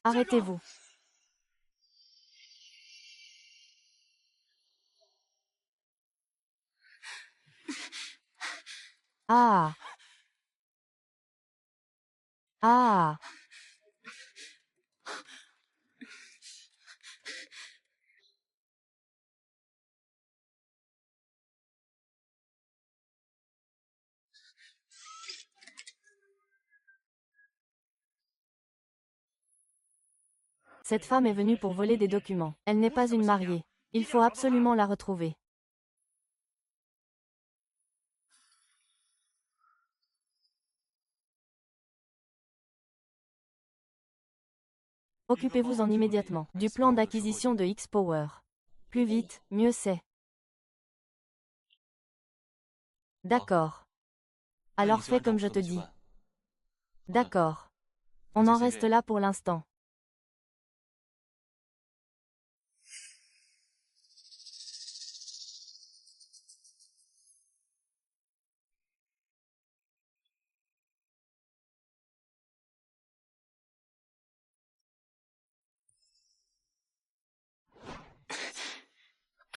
Arrêtez-vous. Ah. Ah. Cette femme est venue pour voler des documents. Elle n'est pas une mariée. Il faut absolument la retrouver. Occupez-vous-en immédiatement du plan d'acquisition de X-Power. Plus vite, mieux c'est. D'accord. Alors fais comme je te dis. D'accord. On en reste là pour l'instant.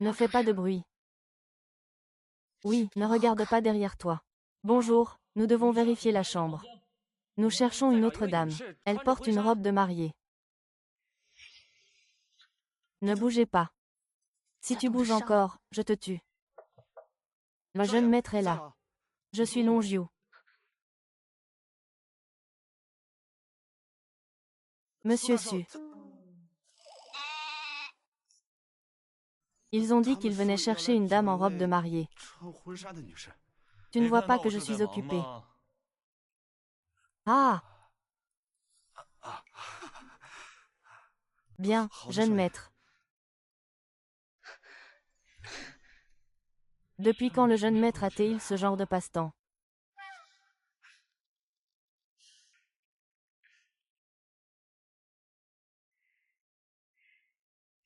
Ne fais pas de bruit. Oui, ne regarde pas derrière toi. Bonjour, nous devons vérifier la chambre. Nous cherchons une autre dame. Elle porte une robe de mariée. Ne bougez pas. Si tu bouges encore, je te tue. Le jeune maître est là. Je suis Longyu. Monsieur Su. Ils ont dit qu'ils venaient chercher une dame en robe de mariée. Tu ne vois pas que je suis occupée. Ah! Bien, jeune maître. Depuis quand le jeune maître a-t-il ce genre de passe-temps?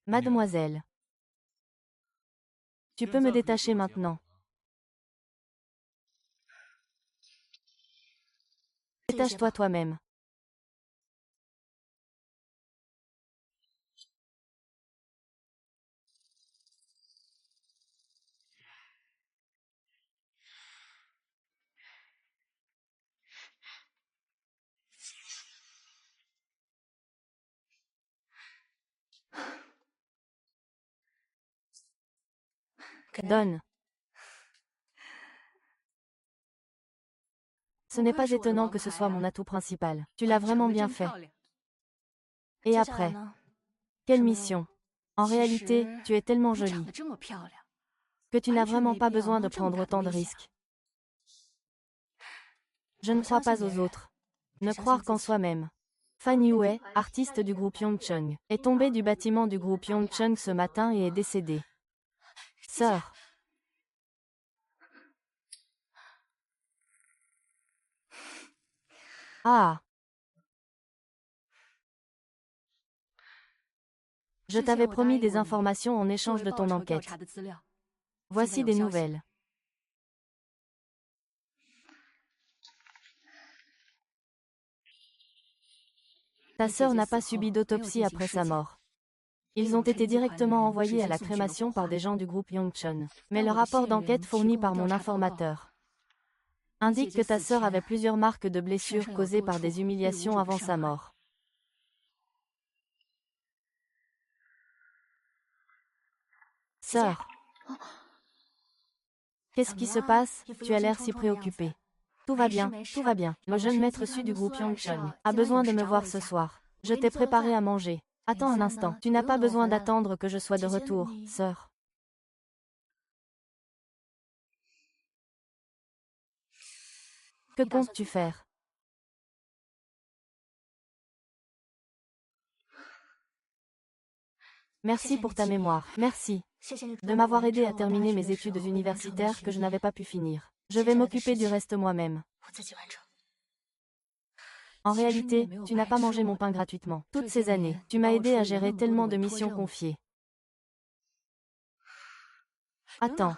Mademoiselle. Tu peux me détacher maintenant. Détache-toi toi-même. Donne. Ce n'est pas étonnant que ce soit mon atout principal. Tu l'as vraiment bien fait. Et après? Quelle mission? En réalité, tu es tellement jolie que tu n'as vraiment pas besoin de prendre autant de risques. Je ne crois pas aux autres. Ne croire qu'en soi-même. Fan Yue, artiste du groupe Yongchung, est tombée du bâtiment du groupe Yongchung ce matin et est décédée. Sœur. Ah. Je t'avais promis des informations en échange de ton enquête. Voici des nouvelles. Ta sœur n'a pas subi d'autopsie après sa mort. Ils ont été directement envoyés à la crémation par des gens du groupe Yongchun. Mais le rapport d'enquête fourni par mon informateur indique que ta sœur avait plusieurs marques de blessures causées par des humiliations avant sa mort. Sœur. Qu'est-ce qui se passe? Tu as l'air si préoccupée. Tout va bien, tout va bien. Le jeune maître Su du groupe Yongchun a besoin de me voir ce soir. Je t'ai préparé à manger. Attends un instant, tu n'as pas besoin d'attendre que je sois de retour, sœur. Que comptes-tu faire? Merci pour ta mémoire. Merci de m'avoir aidé à terminer mes études universitaires que je n'avais pas pu finir. Je vais m'occuper du reste moi-même. En réalité, tu n'as pas mangé mon pain gratuitement. Toutes ces années, tu m'as aidé à gérer tellement de missions confiées. Attends.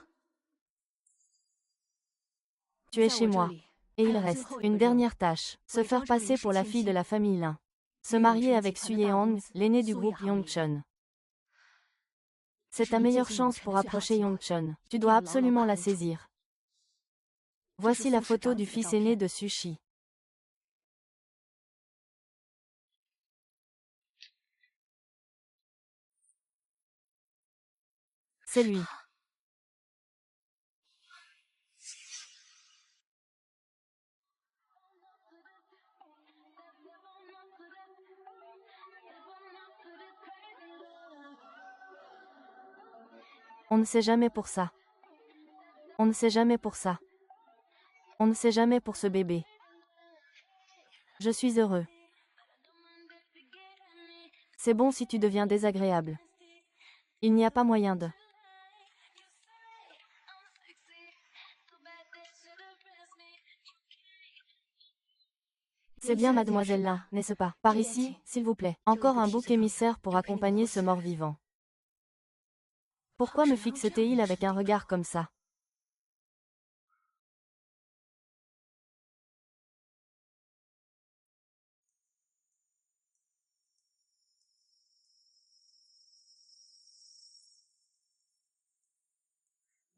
Tu es chez moi. Et il reste une dernière tâche, se faire passer pour la fille de la famille Lin. Se marier avec Su Yeong, l'aîné du groupe Yongchun. C'est ta meilleure chance pour approcher Yongchun. Tu dois absolument la saisir. Voici la photo du fils aîné de Sushi. C'est lui. On ne sait jamais pour ça. On ne sait jamais pour ça. On ne sait jamais pour ce bébé. Je suis heureux. C'est bon si tu deviens désagréable. Il n'y a pas moyen de... C'est bien mademoiselle Lin, n'est-ce pas? Par ici, s'il vous plaît. Encore un bouc émissaire pour accompagner ce mort-vivant. Pourquoi me fixe-t-il avec un regard comme ça?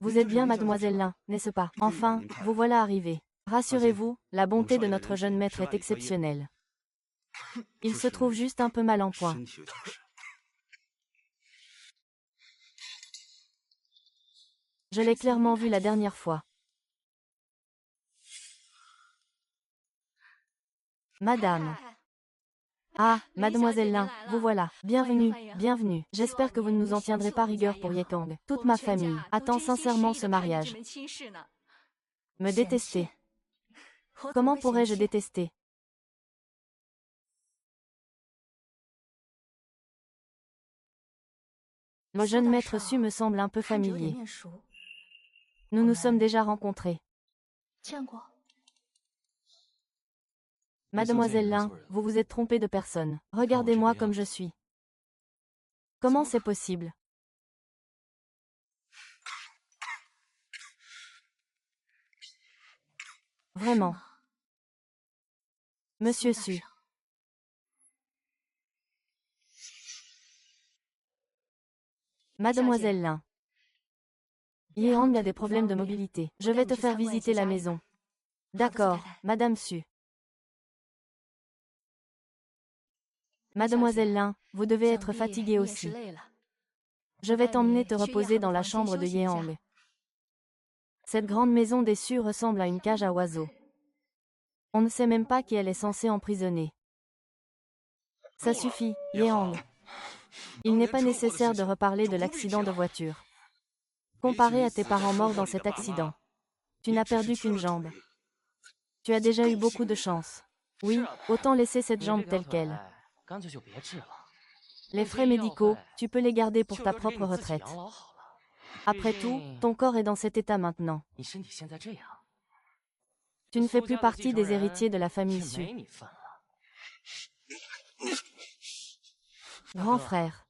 Vous êtes bien mademoiselle Lin, n'est-ce pas? Enfin, vous voilà arrivée. Rassurez-vous, la bonté de notre jeune maître est exceptionnelle. Il se trouve juste un peu mal en point. Je l'ai clairement vu la dernière fois. Madame. Ah, mademoiselle Lin, vous voilà. Bienvenue, bienvenue. J'espère que vous ne nous en tiendrez pas rigueur pour Yekong. Toute ma famille attend sincèrement ce mariage. Me détester. Comment pourrais-je détester? Le jeune maître Su me semble un peu familier. Nous nous sommes déjà rencontrés. Mademoiselle Lin, vous vous êtes trompée de personne. Regardez-moi comme je suis. Comment c'est possible? Vraiment. Monsieur Su. Mademoiselle Lin. Yeong a des problèmes de mobilité. Je vais te faire visiter la maison. D'accord, Madame Su. Mademoiselle Lin, vous devez être fatiguée aussi. Je vais t'emmener te reposer dans la chambre de Yeong. Cette grande maison des Su ressemble à une cage à oiseaux. On ne sait même pas qui elle est censée emprisonner. Ça suffit, Yeong. Il n'est pas nécessaire de reparler de l'accident de voiture. Comparé à tes parents morts dans cet accident, tu n'as perdu qu'une jambe. Tu as déjà eu beaucoup de chance. Oui, autant laisser cette jambe telle qu'elle. Les frais médicaux, tu peux les garder pour ta propre retraite. Après tout, ton corps est dans cet état maintenant. Tu ne fais plus partie des héritiers de la famille Su. Grand frère.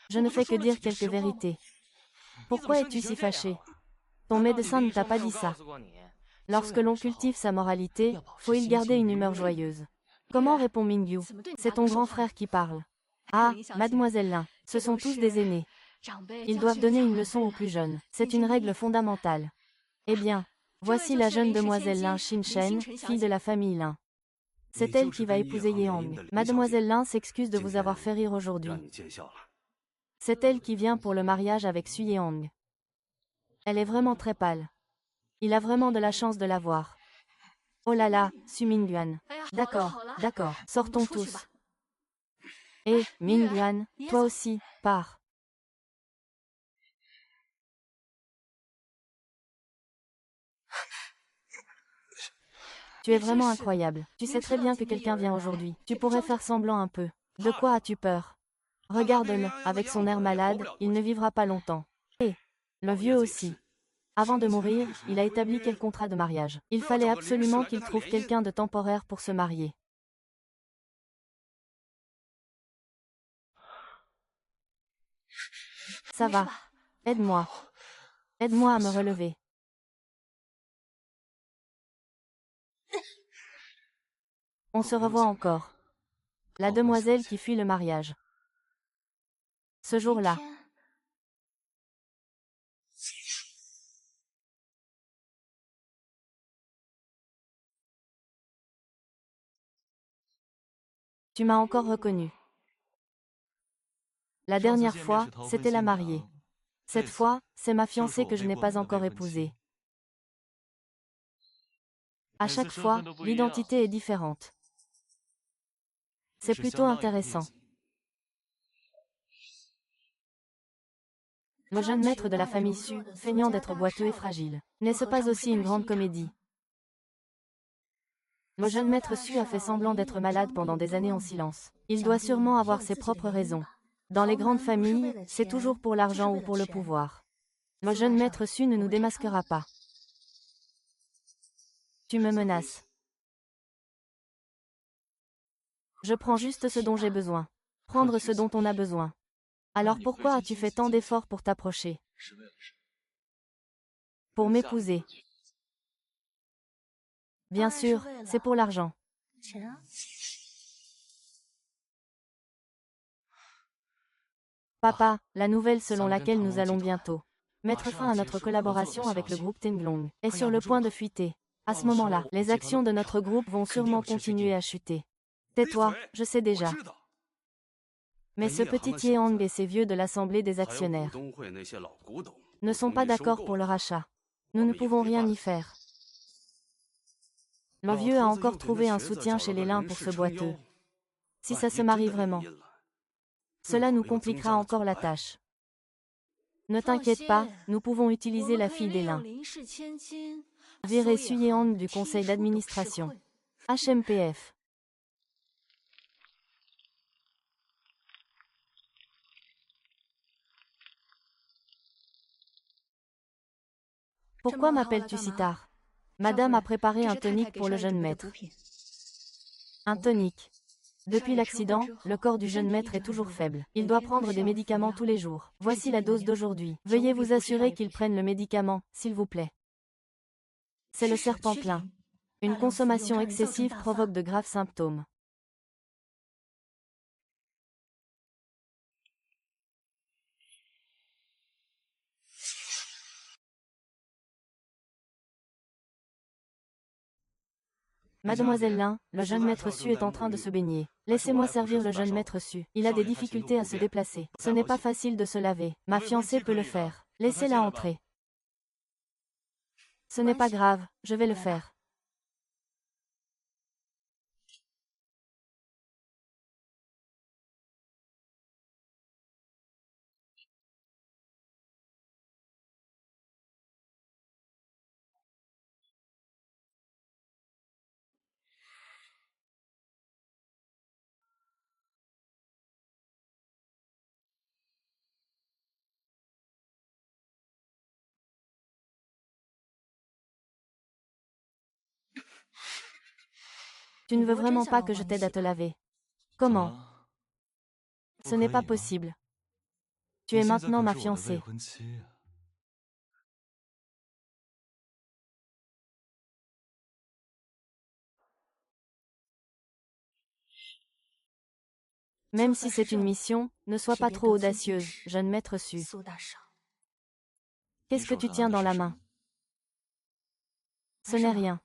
Je ne fais que dire quelques vérités. Pourquoi es-tu si fâché? Ton médecin ne t'a pas dit ça. Lorsque l'on cultive sa moralité, faut-il garder une humeur joyeuse? Comment répond Mingyu? C'est ton grand frère qui parle. Ah, mademoiselle Lin, ce sont tous des aînés. Ils doivent donner une leçon aux plus jeunes. C'est une règle fondamentale. Eh bien, voici la jeune demoiselle Lin Shin-Shen, fille de la famille Lin. C'est elle qui va épouser Yeong. Mademoiselle Lin s'excuse de vous avoir fait rire aujourd'hui. C'est elle qui vient pour le mariage avec Su Yeong. Elle est vraiment très pâle. Il a vraiment de la chance de la voir. Oh là là, Su Mingyuan. D'accord, d'accord, sortons tous. Et, Mingyuan, toi aussi, pars. Tu es vraiment incroyable. Tu sais très bien que quelqu'un vient aujourd'hui. Tu pourrais faire semblant un peu. De quoi as-tu peur? Regarde-le, avec son air malade, il ne vivra pas longtemps. Et le vieux aussi. Avant de mourir, il a établi quel contrat de mariage? Il fallait absolument qu'il trouve quelqu'un de temporaire pour se marier. Ça va. Aide-moi. Aide-moi à me relever. On se revoit encore. La demoiselle qui fuit le mariage. Ce jour-là, tu m'as encore reconnu. La dernière fois, c'était la mariée. Cette fois, c'est ma fiancée que je n'ai pas encore épousée. À chaque fois, l'identité est différente. C'est plutôt intéressant. Le jeune maître de la famille Su, feignant d'être boiteux et fragile, n'est-ce pas aussi une grande comédie? Le jeune maître Su a fait semblant d'être malade pendant des années en silence. Il doit sûrement avoir ses propres raisons. Dans les grandes familles, c'est toujours pour l'argent ou pour le pouvoir. Le jeune maître Su ne nous démasquera pas. Tu me menaces. Je prends juste ce dont j'ai besoin. Prendre ce dont on a besoin. Alors pourquoi as-tu fait tant d'efforts pour t'approcher? Pour m'épouser. Bien sûr, c'est pour l'argent. Papa, la nouvelle selon laquelle nous allons bientôt mettre fin à notre collaboration avec le groupe Tenglong est sur le point de fuiter. À ce moment-là, les actions de notre groupe vont sûrement continuer à chuter. Tais-toi, je sais déjà. Mais ce petit Yeong et ces vieux de l'Assemblée des actionnaires ne sont pas d'accord pour le rachat. Nous ne pouvons rien y faire. Le vieux a encore trouvé un soutien chez les lins pour ce boiteux. Si ça se marie vraiment, cela nous compliquera encore la tâche. Ne t'inquiète pas, nous pouvons utiliser la fille des lins. Virer Su Yeong du conseil d'administration. HMPF. Pourquoi m'appelles-tu si tard? Madame a préparé un tonique pour le jeune maître. Un tonique. Depuis l'accident, le corps du jeune maître est toujours faible. Il doit prendre des médicaments tous les jours. Voici la dose d'aujourd'hui. Veuillez vous assurer qu'il prenne le médicament, s'il vous plaît. C'est le serpent plein. Une consommation excessive provoque de graves symptômes. Mademoiselle Lin, le jeune maître Su est en train de se baigner. Laissez-moi servir le jeune maître Su. Il a des difficultés à se déplacer. Ce n'est pas facile de se laver. Ma fiancée peut le faire. Laissez-la entrer. Ce n'est pas grave, je vais le faire. Tu ne veux vraiment pas que je t'aide à te laver. Comment? Ce n'est pas possible. Tu es maintenant ma fiancée. Même si c'est une mission, ne sois pas trop audacieuse, jeune maître Su. Qu'est-ce que tu tiens dans la main? Ce n'est rien.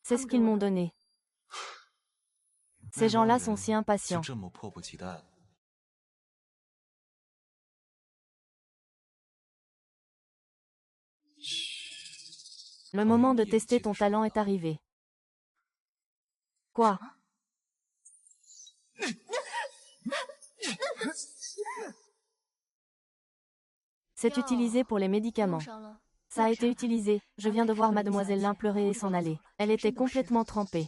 C'est ce qu'ils m'ont donné. Ces gens-là sont si impatients. Le moment de tester ton talent est arrivé. Quoi? C'est utilisé pour les médicaments. Ça a été utilisé, je viens de voir mademoiselle Lin pleurer et s'en aller. Elle était complètement trempée.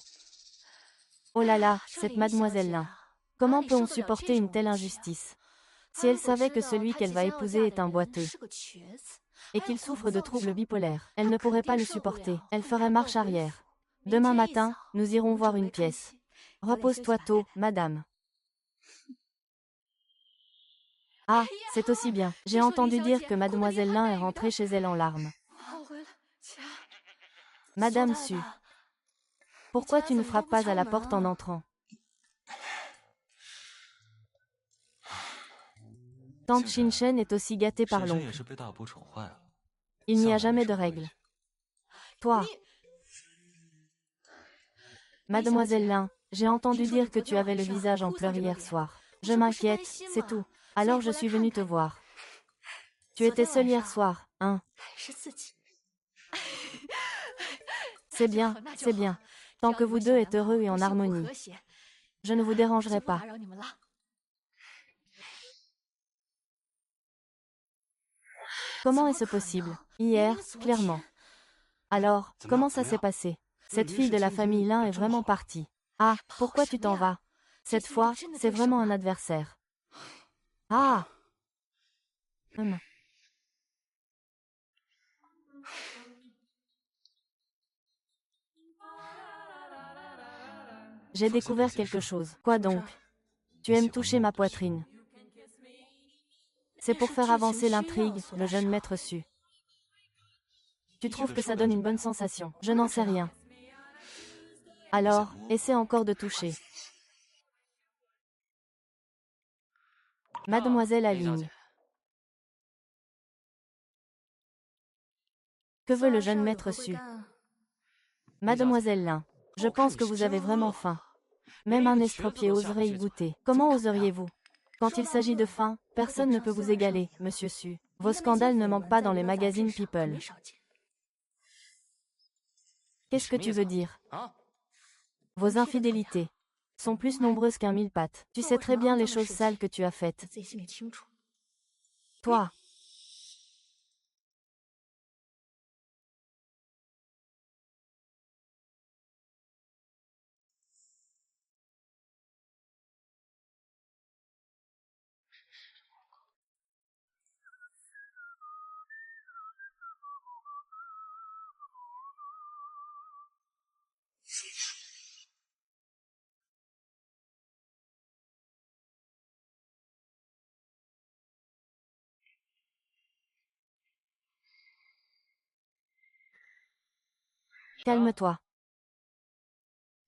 Oh là là, cette mademoiselle Lin. Comment peut-on supporter une telle injustice? Si elle savait que celui qu'elle va épouser est un boiteux, et qu'il souffre de troubles bipolaires, elle ne pourrait pas le supporter, elle ferait marche arrière. Demain matin, nous irons voir une pièce. Repose-toi tôt, madame. Ah, c'est aussi bien. J'ai entendu dire que mademoiselle Lin est rentrée chez elle en larmes. Madame Su, pourquoi tu ne frappes pas à la porte en entrant? Tante Shin-Chen est aussi gâtée par 婶婶也 l'oncle. 是被大伯宠坏了。 Il n'y a 向来没 jamais de 什么规 règles. 矩。 Toi, Mademoiselle Lin, j'ai entendu dire que tu avais le visage en pleurs hier soir. Je m'inquiète, c'est tout. Alors je suis venue te voir. Tu étais seule hier soir, hein? C'est bien, c'est bien. Tant que vous deux êtes heureux et en harmonie. Je ne vous dérangerai pas. Comment est-ce possible? Hier, clairement. Alors, comment ça s'est passé? Cette fille de la famille Lin est vraiment partie. Ah, pourquoi tu t'en vas? Cette fois, c'est vraiment un adversaire. Ah! J'ai découvert quelque chose. Quoi donc? Tu aimes toucher ma poitrine. C'est pour faire avancer l'intrigue, le jeune maître sut. Tu trouves que ça donne une bonne sensation? Je n'en sais rien. Alors, essaie encore de toucher. Mademoiselle Aline. Que veut le jeune maître sut? Mademoiselle Lin, je pense que vous avez vraiment faim. Même un estropié oserait y goûter. Comment oseriez-vous? Quand il s'agit de faim, personne ne peut vous égaler, monsieur Su. Vos scandales ne manquent pas dans les magazines People. Qu'est-ce que tu veux dire? Vos infidélités sont plus nombreuses qu'un mille-pattes. Tu sais très bien les choses sales que tu as faites. Toi. Calme-toi.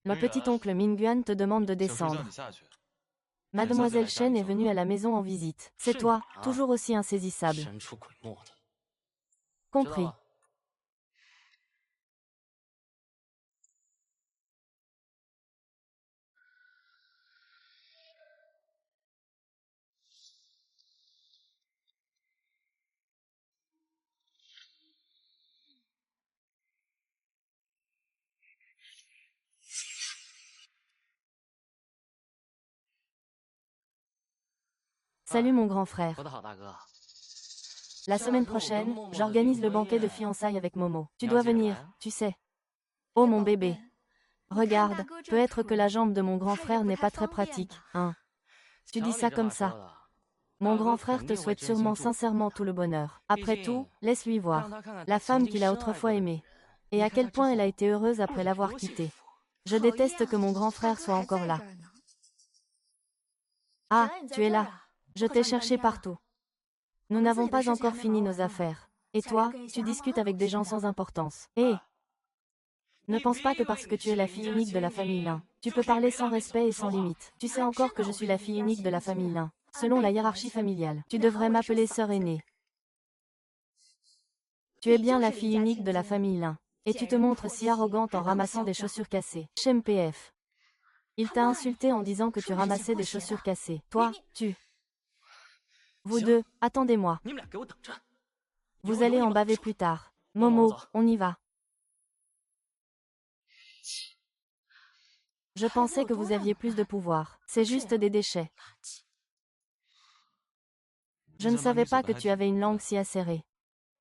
Le petit-oncle Mingyuan te demande de 小叔叫 descendre. 你下去。 Mademoiselle Shen est venue à la maison en visite. C'est toi, toujours aussi insaisissable. 神出鬼没的， Compris. Salut mon grand frère. 说得好，大哥。 La semaine prochaine, j'organise le banquet de fiançailles avec Momo. Tu dois venir, tu sais. Oh mon bébé. Regarde, peut-être que la jambe de mon grand frère n'est pas très pratique, hein. Tu dis ça comme ça. Mon grand frère te souhaite sûrement sincèrement tout le bonheur. Après tout, laisse-lui voir. La femme qu'il a autrefois aimée. Et à quel point elle a été heureuse après l'avoir quitté. Je déteste que mon grand frère soit encore là. Ah, tu es là. Je t'ai cherché partout. Nous n'avons pas encore fini nos affaires. Et toi, tu discutes avec des gens sans importance. Hé! Ne pense pas que parce que tu es la fille unique de la famille Lin, tu peux parler sans respect et sans limite. Tu sais encore que je suis la fille unique de la famille Lin. Selon la hiérarchie familiale, tu devrais m'appeler sœur aînée. Tu es bien la fille unique de la famille Lin. Et tu te montres si arrogante en ramassant des chaussures cassées. Chem PF. Il t'a insulté en disant que tu ramassais des chaussures cassées. Toi, tu... Vous deux, attendez-moi. 你们俩给我等着！ Vous allez en baver plus tard. Momo, on y va. Je pensais que vous aviez plus de pouvoir. C'est juste des déchets. Je ne savais pas que tu avais une langue si acérée.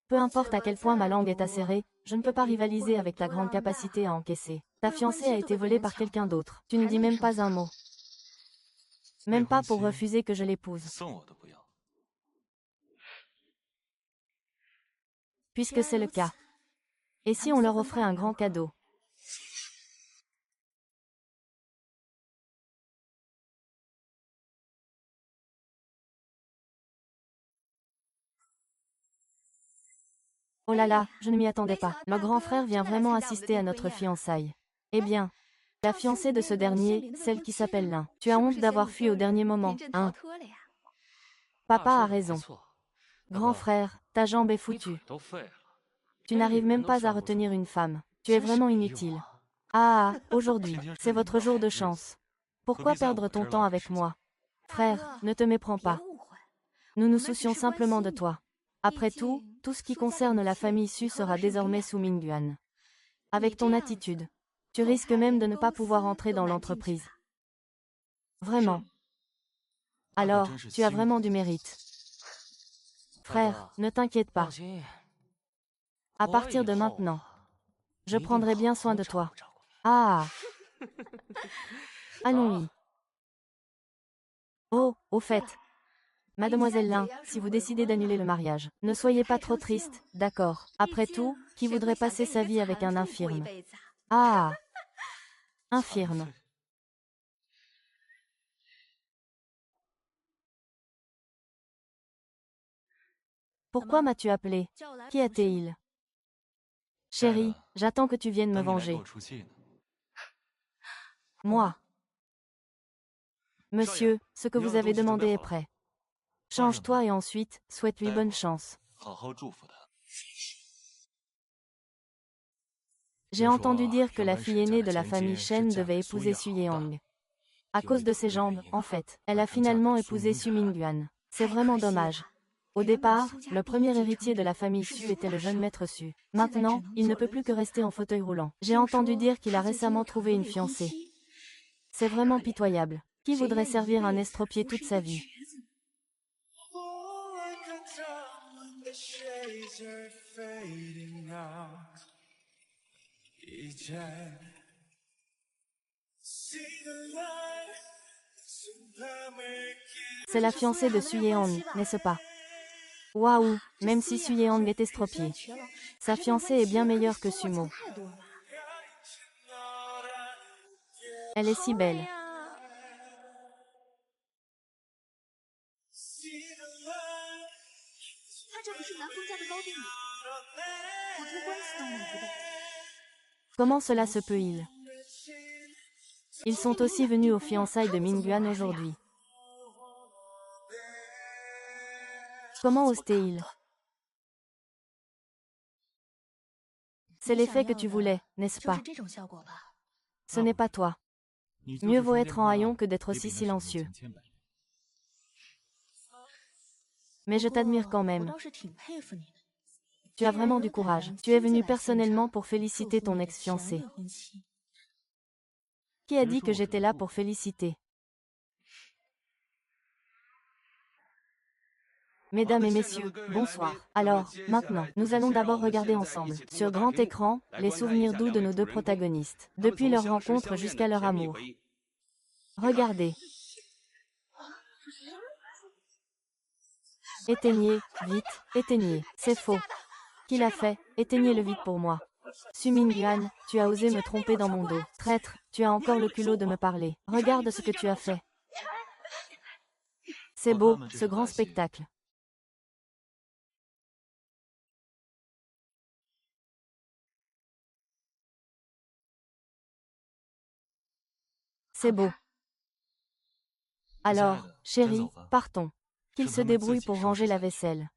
Peu importe à quel point ma langue est acérée, je ne peux pas rivaliser avec ta grande capacité à encaisser. Ta fiancée a été volée par quelqu'un d'autre. Tu ne dis même pas un mot. Même pas pour refuser que je l'épouse. 送我都不要。 Puisque c'est le cas. Et si on leur offrait un grand cadeau? Oh là là, je ne m'y attendais pas. Le grand frère vient vraiment assister à notre fiançailles. Eh bien, la fiancée de ce dernier, celle qui s'appelle Lin. Tu as honte d'avoir fui au dernier moment, hein? Papa a raison. Grand frère, ta jambe est foutue. Tu n'arrives même pas à retenir une femme. Tu es vraiment inutile. Ah, aujourd'hui, c'est votre jour de chance. Pourquoi perdre ton temps avec moi? Frère, ne te méprends pas. Nous nous soucions simplement de toi. Après tout, tout ce qui concerne la famille Su sera désormais sous Mingyuan. Avec ton attitude, tu risques même de ne pas pouvoir entrer dans l'entreprise. Vraiment. Alors, tu as vraiment du mérite. Frère, ne t'inquiète pas. À partir de maintenant, je prendrai bien soin de toi. Ah. Allons-y. Oh, au fait. Mademoiselle Lin, si vous décidez d'annuler le mariage, ne soyez pas trop triste, d'accord? Après tout, qui voudrait passer sa vie avec un infirme? Ah. Infirme. Pourquoi m'as-tu appelé? Qui était-il? Chérie, j'attends que tu viennes me venger. Moi. Monsieur, ce que vous avez demandé est prêt. Change-toi et ensuite, souhaite-lui bonne chance. J'ai entendu dire que la fille aînée de la famille Shen devait épouser Su Yeong. À cause de ses jambes, en fait, elle a finalement épousé Su Mingyuan. C'est vraiment dommage. Au départ, le premier héritier de la famille Su était le jeune maître Su. Maintenant, il ne peut plus que rester en fauteuil roulant. J'ai entendu dire qu'il a récemment trouvé une fiancée. C'est vraiment pitoyable. Qui voudrait servir un estropié toute sa vie? C'est la fiancée de Su Yeong, n'est-ce pas? Waouh, même si Su Yeong est estropié. Sa fiancée est bien meilleure que Sumo. Elle est si belle. Comment cela se peut-il? Ils sont aussi venus aux fiançailles de Mingyuan aujourd'hui. Comment osent-ils? C'est l'effet que tu voulais, n'est-ce pas? Ce n'est pas toi. Mieux vaut être en haillons que d'être aussi silencieux. Mais je t'admire quand même. Tu as vraiment du courage. Tu es venu personnellement pour féliciter ton ex-fiancé. Qui a dit que j'étais là pour féliciter? Mesdames et messieurs, bonsoir. Alors, maintenant, nous allons d'abord regarder ensemble, sur grand écran, les souvenirs doux de nos deux protagonistes, depuis leur rencontre jusqu'à leur amour. Regardez. Éteignez, vite, éteignez. C'est faux. Qui l'a fait? Éteignez-le vite pour moi. Su Mingyuan, tu as osé me tromper dans mon dos. Traître, tu as encore le culot de me parler. Regarde ce que tu as fait. C'est beau, ce grand spectacle. C'est beau. Alors, chérie, partons. Qu'il se débrouille pour ranger la vaisselle.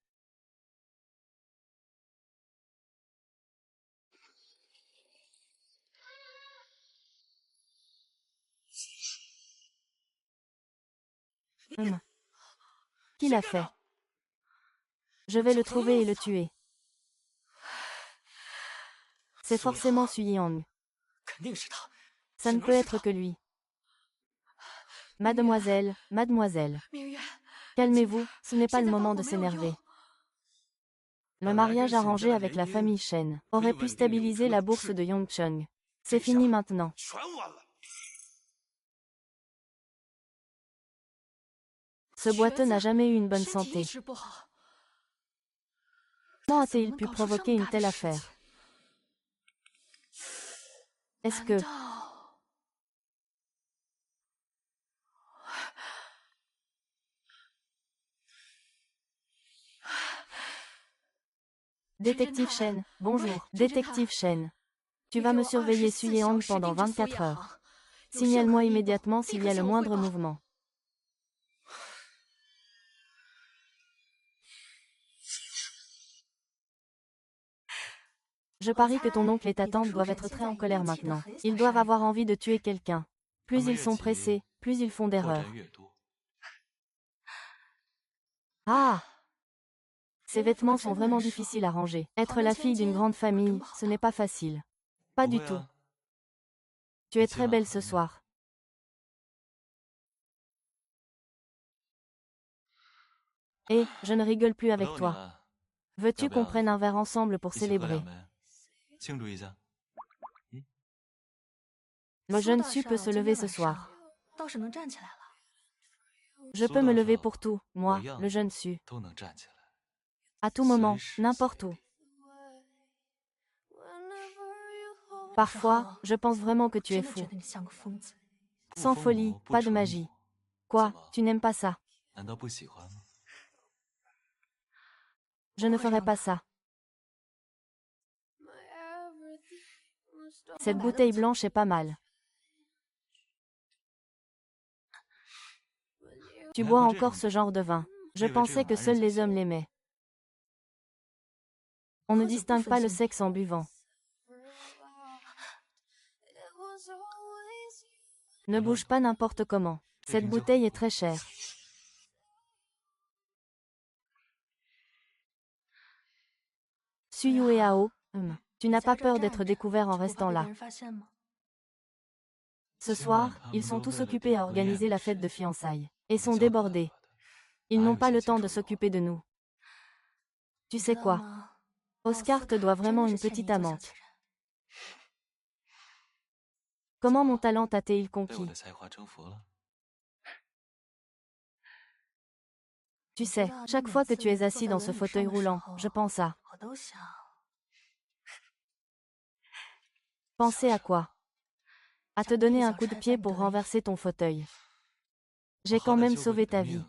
Qui l'a fait? Je vais le trouver et le tuer. C'est forcément Su Yeong. Ça ne peut être que lui. Mademoiselle, mademoiselle. Calmez-vous, ce n'est pas le moment de s'énerver. Le mariage arrangé avec la famille Shen aurait pu stabiliser la bourse de Yongchun. C'est fini maintenant. Ce boiteux n'a jamais eu une bonne santé. Comment a-t-il pu provoquer une telle affaire? Est-ce que... Détective Shen, bonjour. Détective Shen. Tu vas me surveiller Su Yeong pendant 24 heures. Signale-moi immédiatement s'il y a le moindre mouvement. Je parie que ton oncle et ta tante doivent être très en colère maintenant. Ils doivent avoir envie de tuer quelqu'un. Plus ils sont pressés, plus ils font 破 d'erreurs. 绽越多， Ah! Ces vêtements sont vraiment difficiles à ranger. Être la fille d'une grande famille, ce n'est pas facile. Pas 不 du 会 tout. 啊， Tu es 你 très 今晚 belle 很 ce 美 soir. Et, je ne rigole plus 我 avec 逗你 toi. 了， Veux-tu 要不要 qu'on prenne un verre ensemble pour 一起喝两 célébrer? 杯，庆祝一下？ Le jeune Su peut se lever ce soir. 倒是能站起来了。 Je peux me lever pour tout, moi, le jeune Su. 都能站起来。 À tout moment, n'importe où. Parfois, je pense vraiment que tu es 真的 fou. 觉得你像个疯子。 不 Sans 疯 folie, 魔不 pas de 成 magie. 魔 Quoi, 怎么 tu n'aimes pas ça? 难道不喜欢吗？ Je ne ferai pas ça. Cette bouteille blanche est pas mal. Tu bois encore ce genre de vin. Je pensais que seuls les hommes l'aimaient. On ne distingue pas le sexe en buvant. Ne bouge pas n'importe comment. Cette bouteille est très chère. Suyu et Ao, tu n'as pas peur d'être découvert en restant là. Ce soir, ils sont tous occupés à organiser la fête de fiançailles. Et sont débordés. Ils n'ont pas le temps de s'occuper de nous. Tu sais quoi? Oscar te doit vraiment une petite amante. Comment mon talent t'a-t-il 被我 conquis? 的才华征服了。 Tu sais, chaque fois que tu es assis dans ce fauteuil roulant, je pense à... 我都想 Penser à quoi? À te donner un coup de pied pour renverser ton fauteuil. J'ai quand même sauvé ta vie.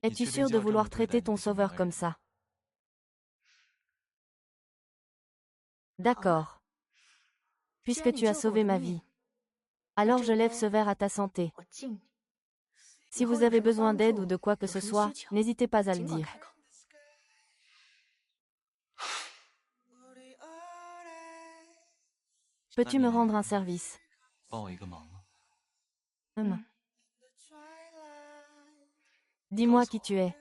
Es-tu sûr de vouloir traiter ton sauveur comme ça? D'accord. Puisque tu as sauvé ma vie. Alors je lève ce verre à ta santé. 我敬你。 Si vous avez besoin d'aide ou de quoi que ce soit, n'hésitez pas à le 尽管 dire. 开口。 Peux-tu me rendre un service? 帮我一个忙吗？ Dis-moi qui tu es.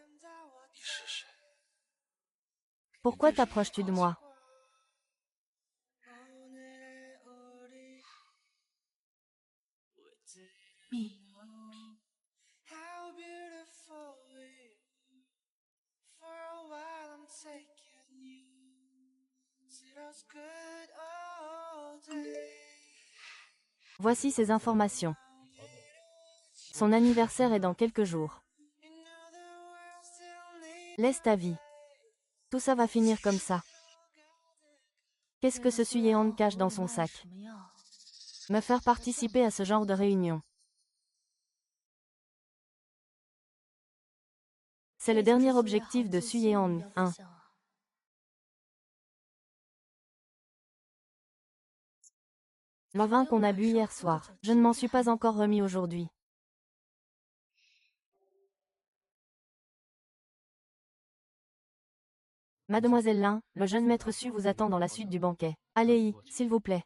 你是谁？ Pourquoi t'approches-tu de moi? How beautiful we for a while I'm taking you to those good old days. Voici ses informations. Son anniversaire est dans quelques jours. You know the world still needs Laisse ta vie. Tout ça va finir comme ça. Qu'est-ce que ce Suyeon cache dans son sac? 什么药？ Me faire participer à ce genre de réunion. C'est le dernier objectif de Suyeon, 1. Le vin qu'on a bu hier soir. Je ne m'en suis pas encore remis aujourd'hui. Mademoiselle Lin, le jeune maître Su vous attend dans la suite du banquet. Allez-y, s'il vous plaît.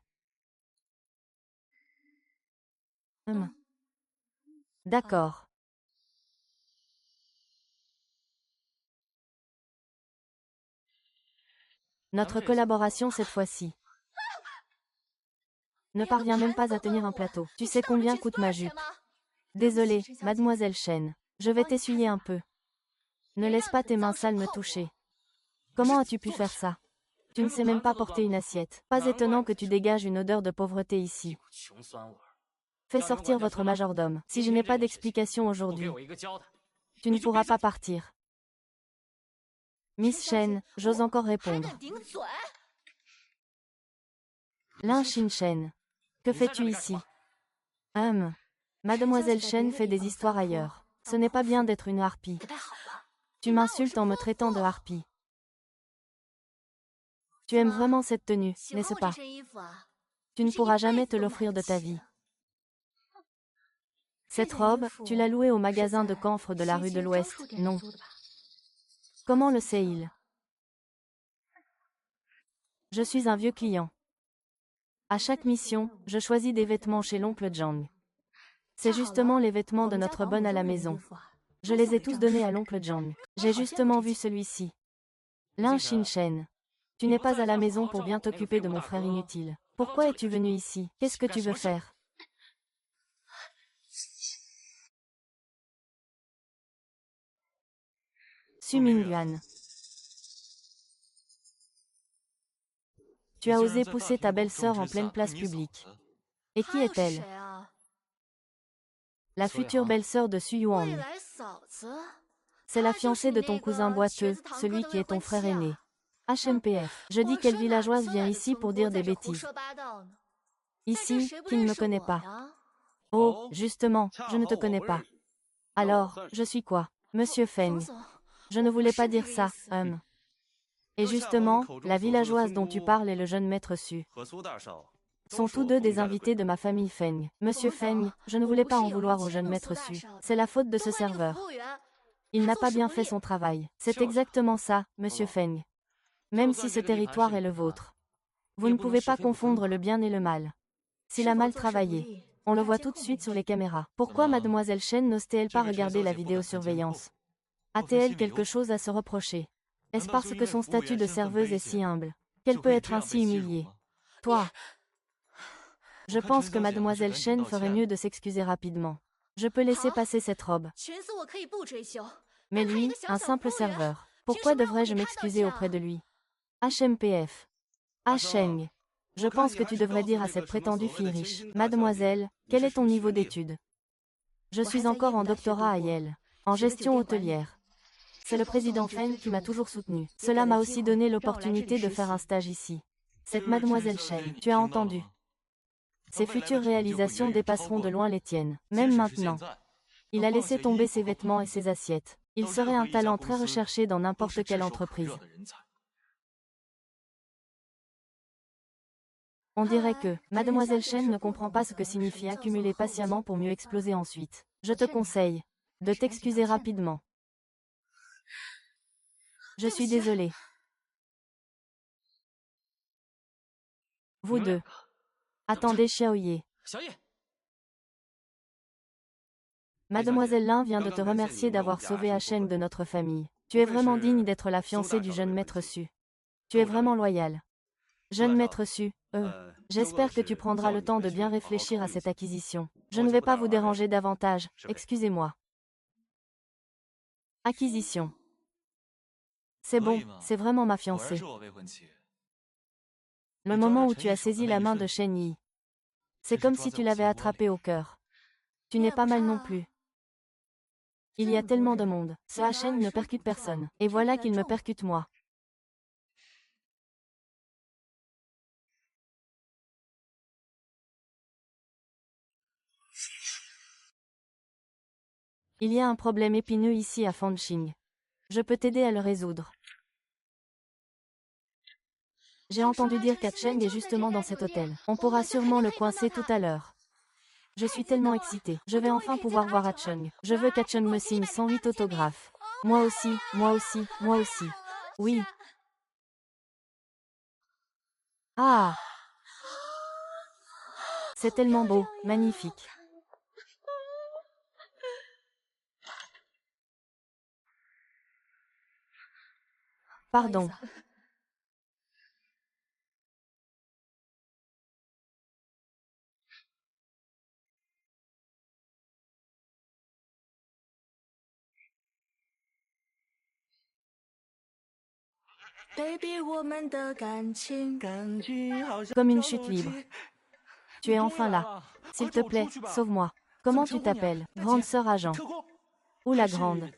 D'accord. Notre collaboration cette fois-ci. Ne parvient même pas à tenir un plateau. Tu sais combien coûte ma jupe? Désolée, mademoiselle Chen. Je vais t'essuyer un peu. Ne laisse pas tes mains sales me toucher. Comment as-tu pu faire ça? Tu ne sais même pas porter une assiette. Pas étonnant que tu dégages une odeur de pauvreté ici. Fais sortir votre majordome. Si je n'ai pas d'explication aujourd'hui, tu ne pourras pas partir. Miss Chen, j'ose encore répondre. 顶嘴！ Lin Xin Chen. Que fais-tu ici? Mademoiselle Chen fait des histoires ailleurs. Ce n'est pas bien d'être une harpie. 不太好吧？ Tu m'insultes en me traitant de harpie. Tu aimes vraiment cette tenue, 喜欢 n'est-ce 我这 pas? 身衣服啊？ Tu ne pourras jamais te l'offrir de ta vie. Cette robe, tu l'as louée au magasin de camphre de la rue de l'Ouest, non? Comment le sait-il? Je suis un vieux client. À chaque mission, je choisis des vêtements chez l'oncle Zhang. C'est justement les vêtements de notre bonne à la maison. Je les ai tous donnés à l'oncle Zhang. J'ai justement vu celui-ci. Lin Xinshen. Tu n'es pas à la maison pour bien t'occuper de mon frère inutile. Pourquoi es-tu venu ici? Qu'est-ce que tu veux faire? Su Mingyuan. Tu as osé pousser ta belle-sœur en pleine place publique. Et qui est-elle? La future belle-sœur de Su Yuan. C'est la fiancée de ton cousin boiteux, celui qui est ton frère aîné. HMPF. Je dis quelle villageoise vient ici pour dire des bêtises. Ici, qui ne me connaît pas. Oh, justement, je ne te connais pas. Alors, je suis quoi? Monsieur Feng. Je ne voulais pas dire ça, Et justement, la villageoise dont tu parles et le jeune maître Su sont tous deux des invités de ma famille Feng. Monsieur Feng, je ne voulais pas en vouloir au jeune maître Su. C'est la faute de ce serveur. Il n'a pas bien fait son travail. C'est exactement ça, Monsieur Feng. Même si ce territoire est le vôtre. Vous ne pouvez pas confondre le bien et le mal. S'il a mal travaillé, on le voit tout de suite sur les caméras. Pourquoi mademoiselle Shen n'ose-t-elle pas regarder la vidéosurveillance? A-t-elle quelque chose à se reprocher? Est-ce parce que son statut de serveuse est si humble qu'elle peut être ainsi humiliée? Toi. Je pense que mademoiselle Shen ferait mieux de s'excuser rapidement. Je peux laisser passer cette robe. Mais lui, un simple serveur. Pourquoi devrais-je m'excuser auprès de lui? HMPF. Sheng. Je pense que tu devrais dire à cette prétendue fille riche. Mademoiselle, quel est ton niveau d'études? Je suis encore en doctorat à Yale, en gestion hôtelière. C'est le président Feng qui m'a toujours soutenu. Cela m'a aussi donné l'opportunité de faire un stage ici. Cette mademoiselle Shen, tu as entendu? Ses futures réalisations dépasseront de loin les tiennes, même maintenant. Il a laissé tomber ses vêtements et ses assiettes. Il serait un talent très recherché dans n'importe quelle entreprise. On dirait que, mademoiselle Shen ne comprend pas ce que signifie accumuler patiemment pour mieux exploser ensuite. Je te conseille de t'excuser rapidement. Je suis désolée. Vous deux. Attendez Xiaoye. Mademoiselle Lin vient de te remercier d'avoir sauvé Sheng de notre famille. Tu es vraiment digne d'être la fiancée du jeune maître Su. Tu es vraiment loyal. Jeune maître Su, j'espère que tu prendras le temps de bien réfléchir à cette acquisition. Je ne vais pas vous déranger davantage, excusez-moi. Acquisition. C'est bon, c'est vraiment ma fiancée. Le moment où tu as saisi la main de Shen Yi. C'est comme si tu l'avais attrapé au cœur. Tu n'es pas mal non plus. Il y a tellement de monde. Ce Sheng ne percute personne. Et voilà qu'il me percute moi. Il y a un problème épineux ici à Fanqing. Je peux t'aider à le résoudre. J'ai entendu dire qu'Cheng est justement dans cet hôtel. On pourra sûrement le coincer tout à l'heure. Je suis tellement excitée. Je vais enfin pouvoir voir Cheng. Je veux qu'Cheng me signe 108 autographes. Moi aussi, moi aussi, moi aussi. Oui. Ah! C'est tellement beau, magnifique. Pardon. Comme une chute libre. Tu es enfin là. S'il te plaît, sauve-moi. Comment tu t'appelles? Grande sœur agent. Ou la grande?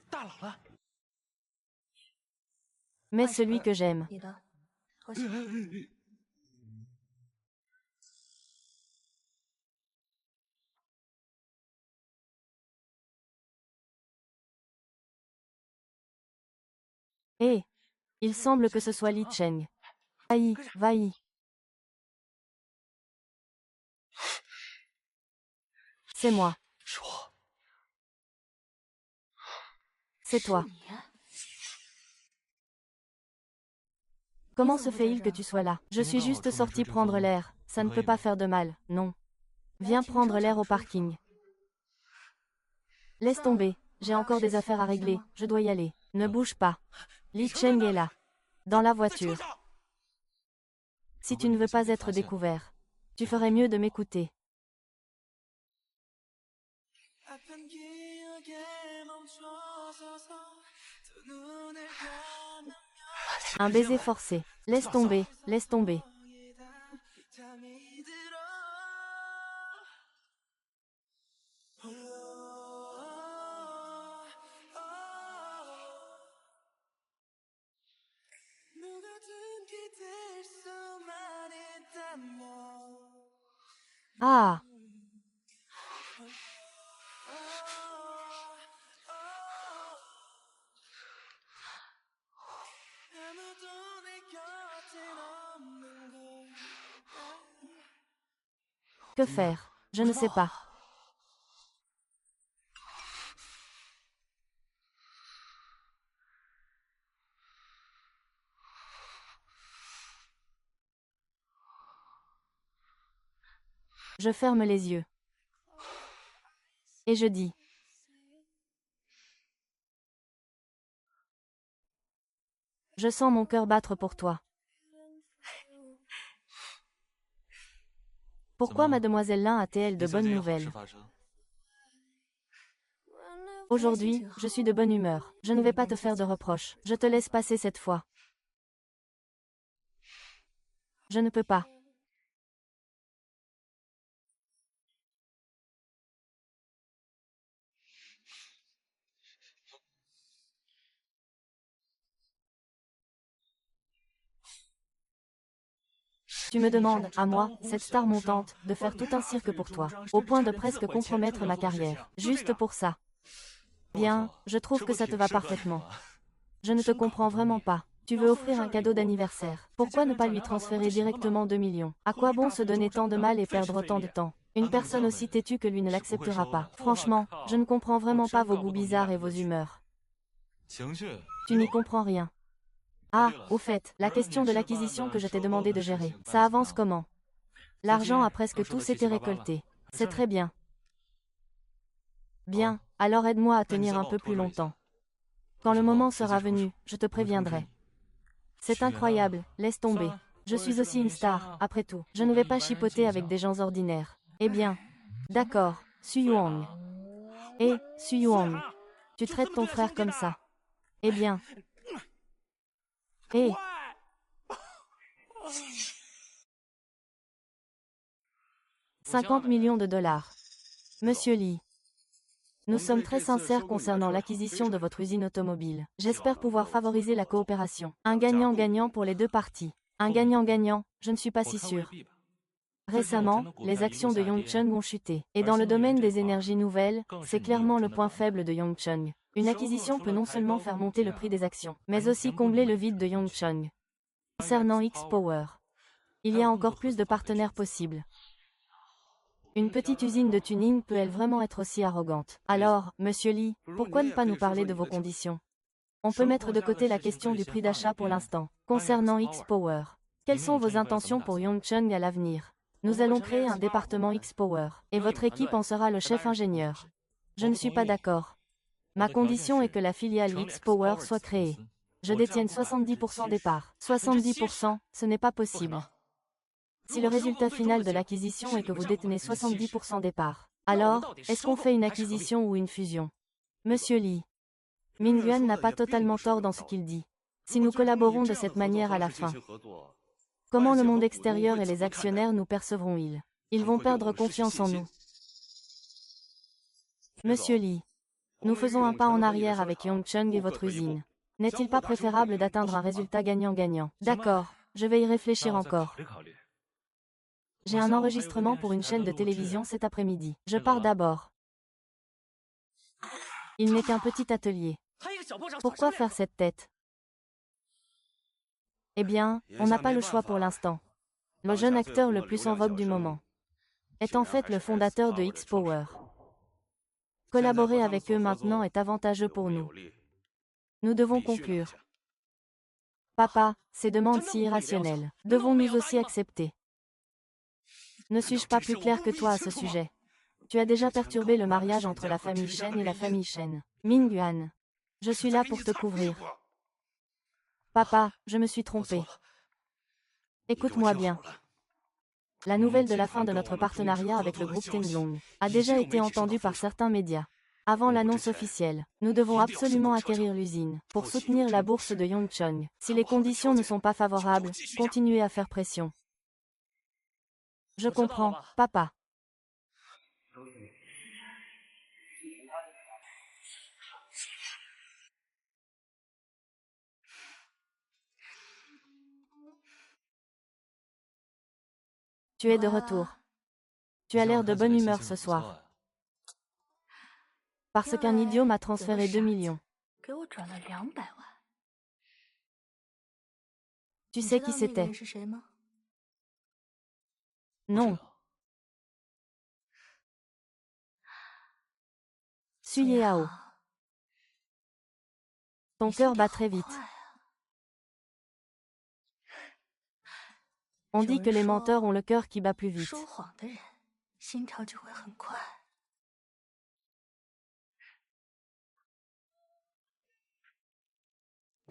Mais celui que j'aime. Hé! Il semble que ce soit Li Cheng. Vaï, vaï. C'est moi. C'est toi. Comment se fait-il que tu sois là? Je suis juste sorti prendre l'air, ça ne peut pas faire de mal, non. Viens prendre l'air au parking. Laisse tomber, j'ai encore des affaires à régler, je dois y aller. Ne bouge pas. Li Cheng est là. Dans la voiture. Si tu ne veux pas être découvert, tu ferais mieux de m'écouter. Un baiser forcé. Laisse tomber, laisse tomber. Ah! Que faire? Je ne sais pas. Je ferme les yeux. Et je dis. Je sens mon cœur battre pour toi. Pourquoi mademoiselle Lin a-t-elle de bonnes nouvelles? Aujourd'hui, je suis de bonne humeur. Je ne vais pas te faire de reproches. Je te laisse passer cette fois. Je ne peux pas. Tu me demandes, à moi, cette star montante, de faire tout un cirque pour toi, au point de presque compromettre ma carrière, juste pour ça. Bien, je trouve que ça te va parfaitement. Je ne te comprends vraiment pas. Tu veux offrir un cadeau d'anniversaire. Pourquoi ne pas lui transférer directement 2 millions? À quoi bon se donner tant de mal et perdre autant de temps? Une personne aussi têtue que lui ne l'acceptera pas. Franchement, je ne comprends vraiment pas vos goûts bizarres et vos humeurs. Tu n'y comprends rien. Ah, au fait, la question de l'acquisition que je t'ai demandé de gérer, ça avance comment? L'argent a presque tous été récolté. C'est très bien. Bien, alors aide-moi à tenir un peu plus longtemps. Quand le moment sera venu, je te préviendrai. C'est incroyable, laisse tomber. Je suis aussi une star, après tout. Je ne vais pas chipoter avec des gens ordinaires. Eh bien. D'accord, Su Yuang. Eh, Su Yuang. Tu traites ton frère comme ça. Eh bien. Eh. 50 millions de dollars. Monsieur Li. Nous sommes très sincères concernant l'acquisition de votre usine automobile. J'espère pouvoir favoriser la coopération. Un gagnant-gagnant pour les deux parties. Un gagnant-gagnant, je ne suis pas si sûr. Récemment, les actions de Yongchun ont chuté. Et dans le domaine des énergies nouvelles, c'est clairement le point faible de Yongchun. Une acquisition peut non seulement faire monter le prix des actions, mais aussi combler le vide de Yongchun. Concernant X-Power, il y a encore plus de partenaires possibles. Une petite usine de tuning peut-elle vraiment être aussi arrogante? Alors, monsieur Li, pourquoi ne pas nous parler de vos conditions? On peut mettre de côté la question du prix d'achat pour l'instant. Concernant X-Power, quelles sont vos intentions pour Yongchun à l'avenir? Nous allons créer un département X-Power, et votre équipe en sera le chef ingénieur. Je ne suis pas d'accord. Ma condition est que la filiale X-Power soit créée. Je détienne 70% des parts. 70%, ce n'est pas possible. Si le résultat final de l'acquisition est que vous détenez 70% des parts, alors, est-ce qu'on fait une acquisition ou une fusion? Monsieur Li. Mingyuan n'a pas totalement tort dans ce qu'il dit. Si nous collaborons de cette manière à la fin, comment le monde extérieur et les actionnaires nous percevront-ils? Ils vont perdre confiance en nous. Monsieur Li. Nous faisons un pas en arrière avec Yongchun et votre usine. N'est-il pas préférable d'atteindre un résultat gagnant-gagnant? D'accord, je vais y réfléchir encore. J'ai un enregistrement pour une chaîne de télévision cet après-midi. Je pars d'abord. Il n'est qu'un petit atelier. Pourquoi faire cette tête? Eh bien, on n'a pas le choix pour l'instant. Le jeune acteur le plus en vogue du moment est en fait le fondateur de X-Power. Collaborer avec eux maintenant est avantageux pour nous. Nous devons conclure. Papa, ces demandes si irrationnelles, devons-nous aussi accepter? Ne suis-je pas plus clair que toi à ce sujet? Tu as déjà perturbé le mariage entre la famille Shen et la famille Shen. Mingyuan. Je suis là pour te couvrir. Papa, je me suis trompé. Écoute-moi bien. La nouvelle de la fin de notre partenariat avec le groupe Tenglong a déjà été entendue par certains médias. Avant l'annonce officielle, nous devons absolument acquérir l'usine pour soutenir la bourse de Yongchong. Si les conditions ne sont pas favorables, continuez à faire pression. Je comprends, papa. Tu es de retour. Tu as l'air de bonne humeur ce soir. Parce qu'un idiot m'a transféré 2 millions. 给我转了200万。 Tu 你 sais 知 qui 道那个 c'était? 人是谁吗？ Non. Sui Yao. Ton cœur bat très vite. On dit que les menteurs ont le cœur qui bat plus vite. 说谎的人心跳就会很快。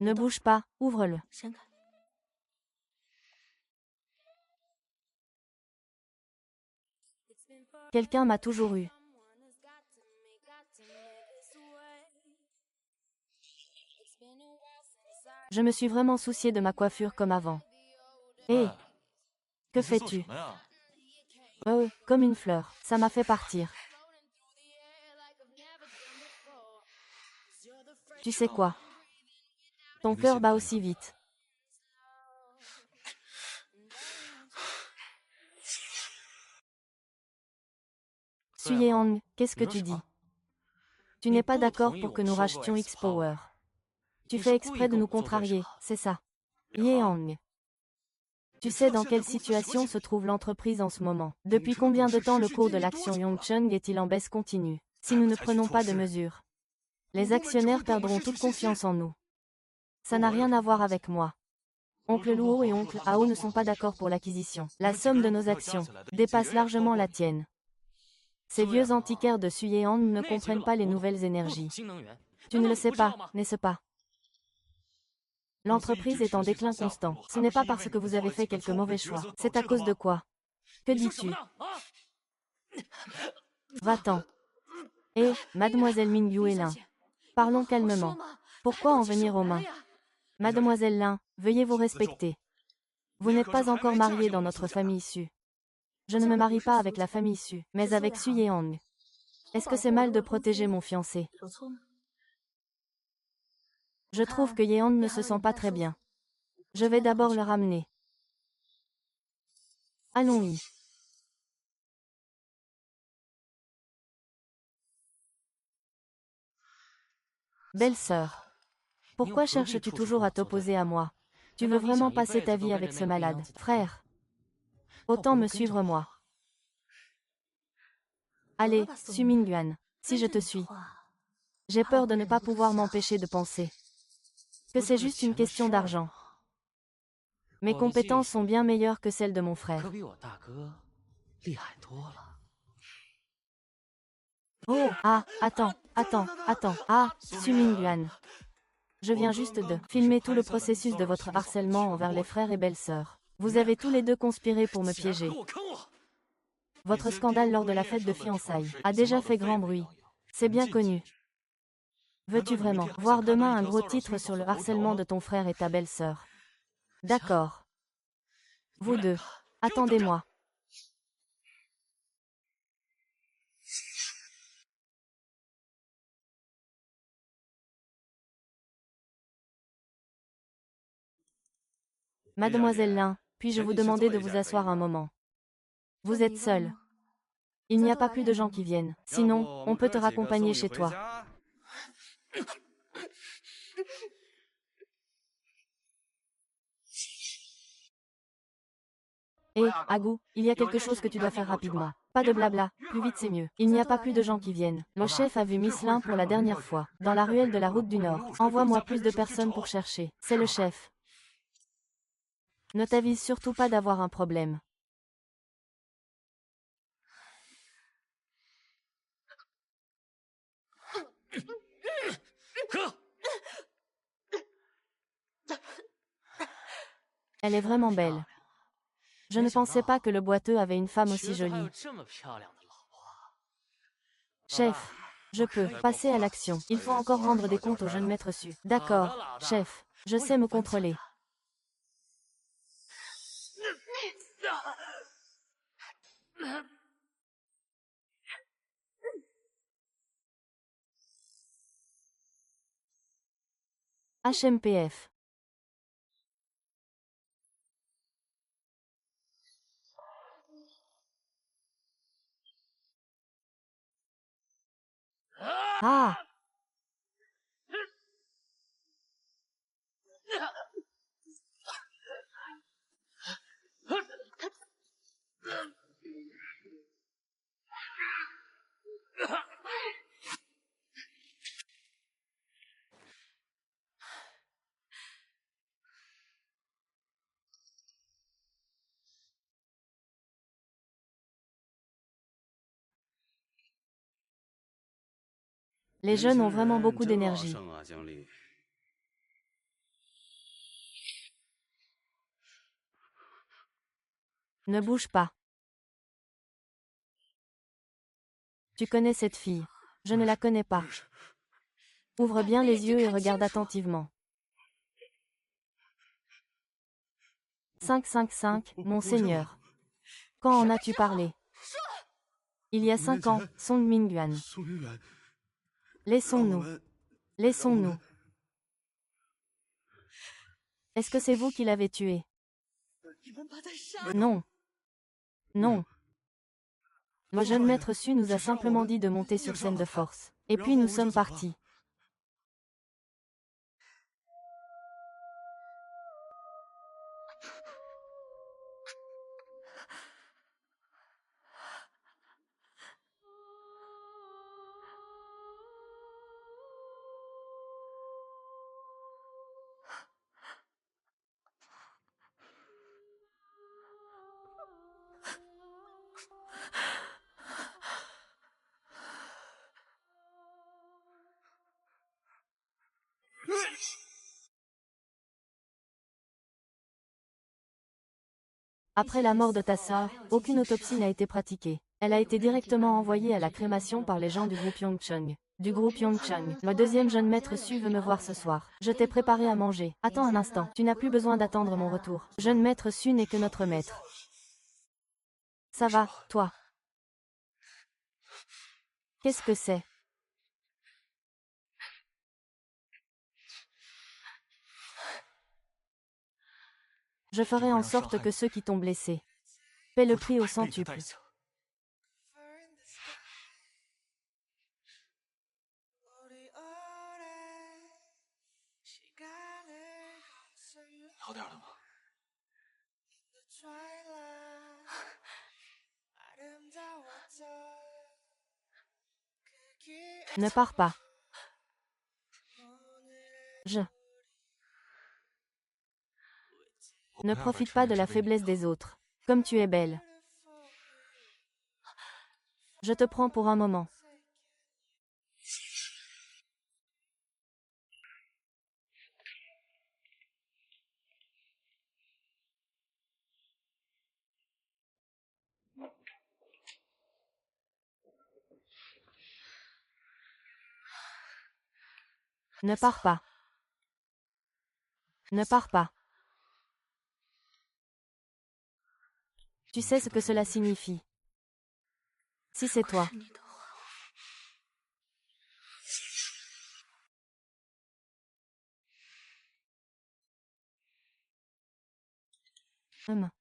Ne bouge pas, ouvre-le. 先看， Quelqu'un m'a toujours eu. Je me suis vraiment soucié de ma coiffure comme avant. Hé, que fais-tu? Comme une fleur, ça m'a fait partir. Tu sais quoi? Ton cœur bat aussi vite. Suyehang, qu'est-ce que tu dis? Tu n'es pas d'accord pour que nous rachetions X-Power. Tu fais exprès de nous contrarier, c'est ça. Yehang. Tu sais dans quelle situation se trouve l'entreprise en ce moment. Depuis combien de temps le cours de l'action Yongchong est-il en baisse continue? Si nous ne prenons pas de mesures, les actionnaires perdront toute confiance en nous. Ça n'a rien à voir avec moi. Oncle Luo et oncle Hao ne sont pas d'accord pour l'acquisition. La somme de nos actions dépasse largement la tienne. Ces vieux antiquaires de Suyehang ne comprennent pas les nouvelles énergies. Tu ne le sais pas, n'est-ce pas? L'entreprise est en déclin constant. Ce n'est pas parce que vous avez fait quelques mauvais choix. C'est à cause de quoi? Que dis-tu? Va-t'en. Hé, mademoiselle Mingyu et Lin. Parlons calmement. Pourquoi en venir aux mains? Mademoiselle Lin, veuillez vous respecter. Vous n'êtes pas encore mariée dans notre famille Su. Je ne me marie pas avec la famille Su, mais avec Suyehang. Est-ce que c'est mal de protéger mon fiancé? 有错吗？ Je trouve que Yehang ne se sent pas très bien. Je vais d'abord le ramener. Allons-y. Belle-sœur. Pourquoi cherches-tu toujours à t'opposer à moi? Tu veux vraiment passer ta vie avec ce malade, frère? Autant me suivre moi. Allez, Su Mingyuan, si je te suis. J'ai peur de ne pas pouvoir m'empêcher de penser que c'est juste une question d'argent. Mes compétences sont bien meilleures que celles de mon frère. Oh, ah, attends. Ah, Su Mingyuan. Je viens juste de filmer tout le processus de votre harcèlement envers les frères et belles-sœurs. Vous avez tous les deux conspiré pour me piéger. Votre scandale lors de la fête de fiançailles a déjà fait grand bruit. C'est bien connu. Veux-tu vraiment voir demain un gros titre sur le harcèlement de ton frère et ta belle-sœur? D'accord. Vous deux, attendez-moi. Mademoiselle Lin, puis-je vous demander de vous asseoir un moment? Vous êtes seule. Il n'y a pas plus de gens qui viennent. Sinon, on peut te raccompagner chez toi. Hé, Agu, il y a quelque chose que tu dois faire rapidement. Pas de blabla, plus vite c'est mieux. Il n'y a pas plus de gens qui viennent. Le chef a vu Miss Lin pour la dernière fois, dans la ruelle de la route du Nord. Envoie-moi plus de personnes pour chercher. C'est le chef. Ne t'avise surtout pas d'avoir un problème. Elle est vraiment belle. Je ne pensais pas que le boiteux avait une femme aussi jolie. Chef, je peux passer à l'action. Il faut encore rendre des comptes au jeune maître Su. D'accord, chef, je sais me contrôler. HMPF. Ah! Les jeunes ont vraiment beaucoup d'énergie. Ne bouge pas. Tu connais cette fille. Je ne la connais pas. Ouvre bien les yeux et regarde attentivement. 555, mon seigneur. Quand en as-tu parlé? Il y a 5 ans, Song Mingyuan. Laissons-nous. Laissons-nous. Est-ce que c'est vous qui l'avez tué? Non. Non. Le jeune maître Su nous a simplement dit de monter sur scène de force. Et puis nous sommes partis. Après la mort de ta sœur, aucune autopsie n'a été pratiquée. Elle a été directement envoyée à la crémation par les gens du groupe Yongchang. Le deuxième jeune maître Su veut me voir ce soir. Je t'ai préparé à manger. Attends un instant, tu n'as plus besoin d'attendre mon retour. Jeune maître Su n'est que notre maître. Ça va, toi? Qu'est-ce que c'est? Je ferai en sorte que ceux qui t'ont blessé paient le prix au centuple. Fur in the sky. Ori ore, 시간을 거슬러 好点了吗？ the twilight. 아름다웠던 그 길. Ne pars pas. 오늘의 Ne profite pas de la faiblesse des autres. Comme tu es belle. Je te prends pour un moment. Ne pars pas. Ne pars pas. Tu sais ce que cela signifie. Si c'est toi, 是你的话，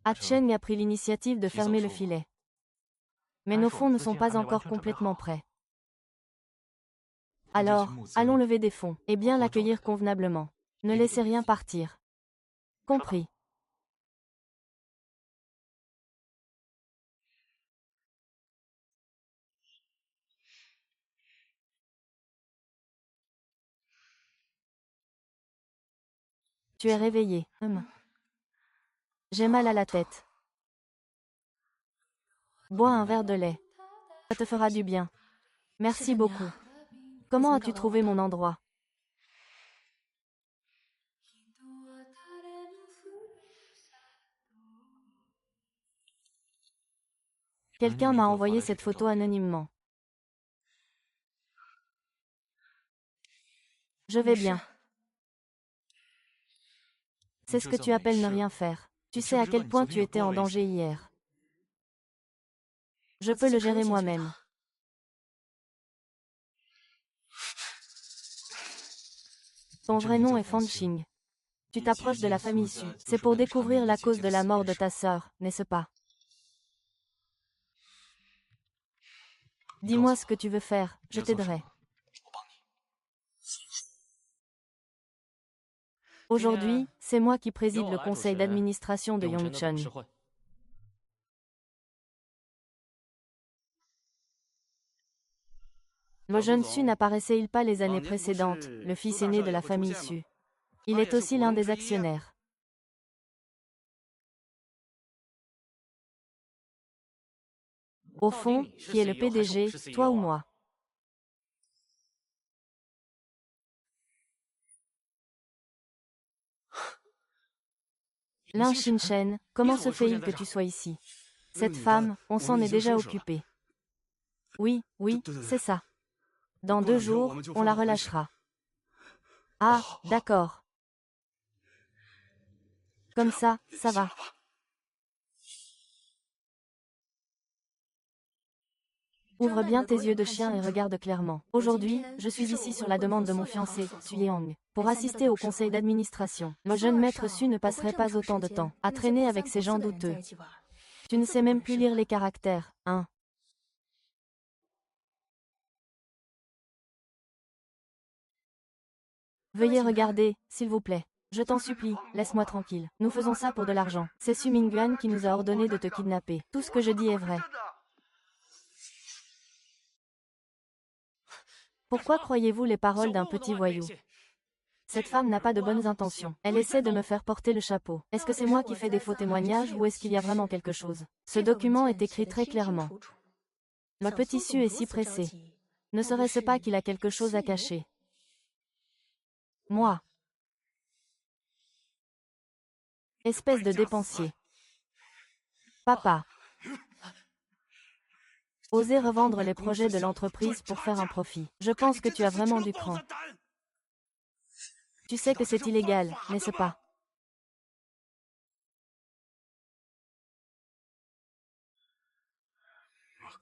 Hatcheng a pris l'initiative de fermer le filet. Mais nos fonds ne sont pas encore complètement prêts. Alors, allons lever des fonds, et bien l'accueillir convenablement. Ne laissez rien partir. Compris. Tu es réveillé. J'ai mal à la tête. Bois un verre de lait. Ça te fera du bien. Merci beaucoup. Comment as-tu trouvé mon endroit? Quelqu'un m'a envoyé cette photo anonymement. Je vais bien. C'est ce que tu appelles ne rien faire. Tu sais à quel point tu étais en danger hier. Je peux le gérer moi-même. Ton vrai nom est Fan Xing. Tu t'approches de la famille Su. C'est pour découvrir la cause de la mort de ta sœur, n'est-ce pas? Dis-moi ce que tu veux faire, je t'aiderai. Aujourd'hui, c'est moi qui préside le conseil d'administration de Yongchun. Le jeune Su n'apparaissait-il pas les années précédentes, le fils aîné de la famille Su? Il est aussi l'un des actionnaires. Au fond, qui est le PDG, toi ou moi? Lin Xinshen, comment se fait-il que tu sois ici? Cette femme, on s'en est déjà occupé. Oui, c'est ça. Dans 2 jours, on la relâchera. Ah, d'accord. Comme ça va. Ouvre bien tes yeux de chien et regarde clairement. Aujourd'hui, je suis ici sur la demande de mon fiancé, Su Yang, pour assister au conseil d'administration. Le jeune maître Su ne passerait pas autant de temps à traîner avec ces gens douteux. Tu ne sais même plus lire les caractères, hein? Veuillez regarder, s'il vous plaît. Je t'en supplie, laisse-moi tranquille. Nous faisons ça pour de l'argent. C'est Su Mingyuan qui nous a ordonné de te kidnapper. Tout ce que je dis est vrai. Pourquoi croyez-vous les paroles d'un petit voyou? Cette femme n'a pas de bonnes intentions. Elle essaie de me faire porter le chapeau. Est-ce que c'est moi qui fais des faux témoignages ou est-ce qu'il y a vraiment quelque chose? Ce document est écrit très clairement. Le petit Su est si pressé. Ne serait-ce pas qu'il a quelque chose à cacher? Moi. Espèce de dépensier. Papa. Oser revendre les projets de l'entreprise pour faire un profit. Je pense que tu as vraiment du cran. Tu sais que c'est illégal, n'est-ce pas?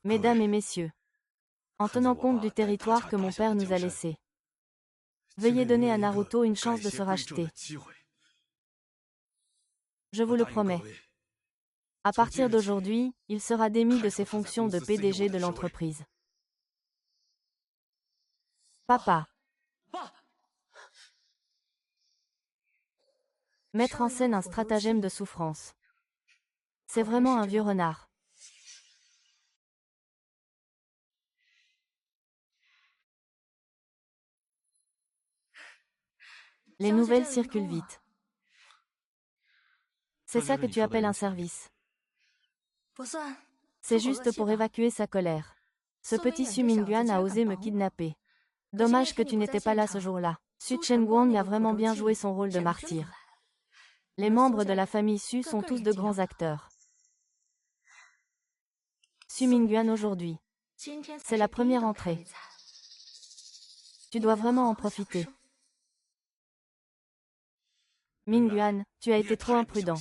Mesdames et messieurs, en tenant compte du territoire que mon père nous a laissé, veuillez donner à Naruto une chance de se racheter. Je vous le promets. À partir d'aujourd'hui, il sera démis de ses fonctions de PDG de l'entreprise. Papa. Mettre en scène un stratagème de souffrance. C'est vraiment un vieux renard. Les nouvelles circulent vite. C'est ça que tu appelles un service. C'est juste pour évacuer sa colère. Ce petit Su Mingyuan a osé me kidnapper. Dommage que tu n'étais pas là ce jour-là. Su Chengguang a vraiment bien joué son rôle de martyr. Les membres de la famille Su sont tous de grands acteurs. Su Mingyuan aujourd'hui. C'est la première entrée. Tu dois vraiment en profiter. Mingyuan, tu as été trop imprudent.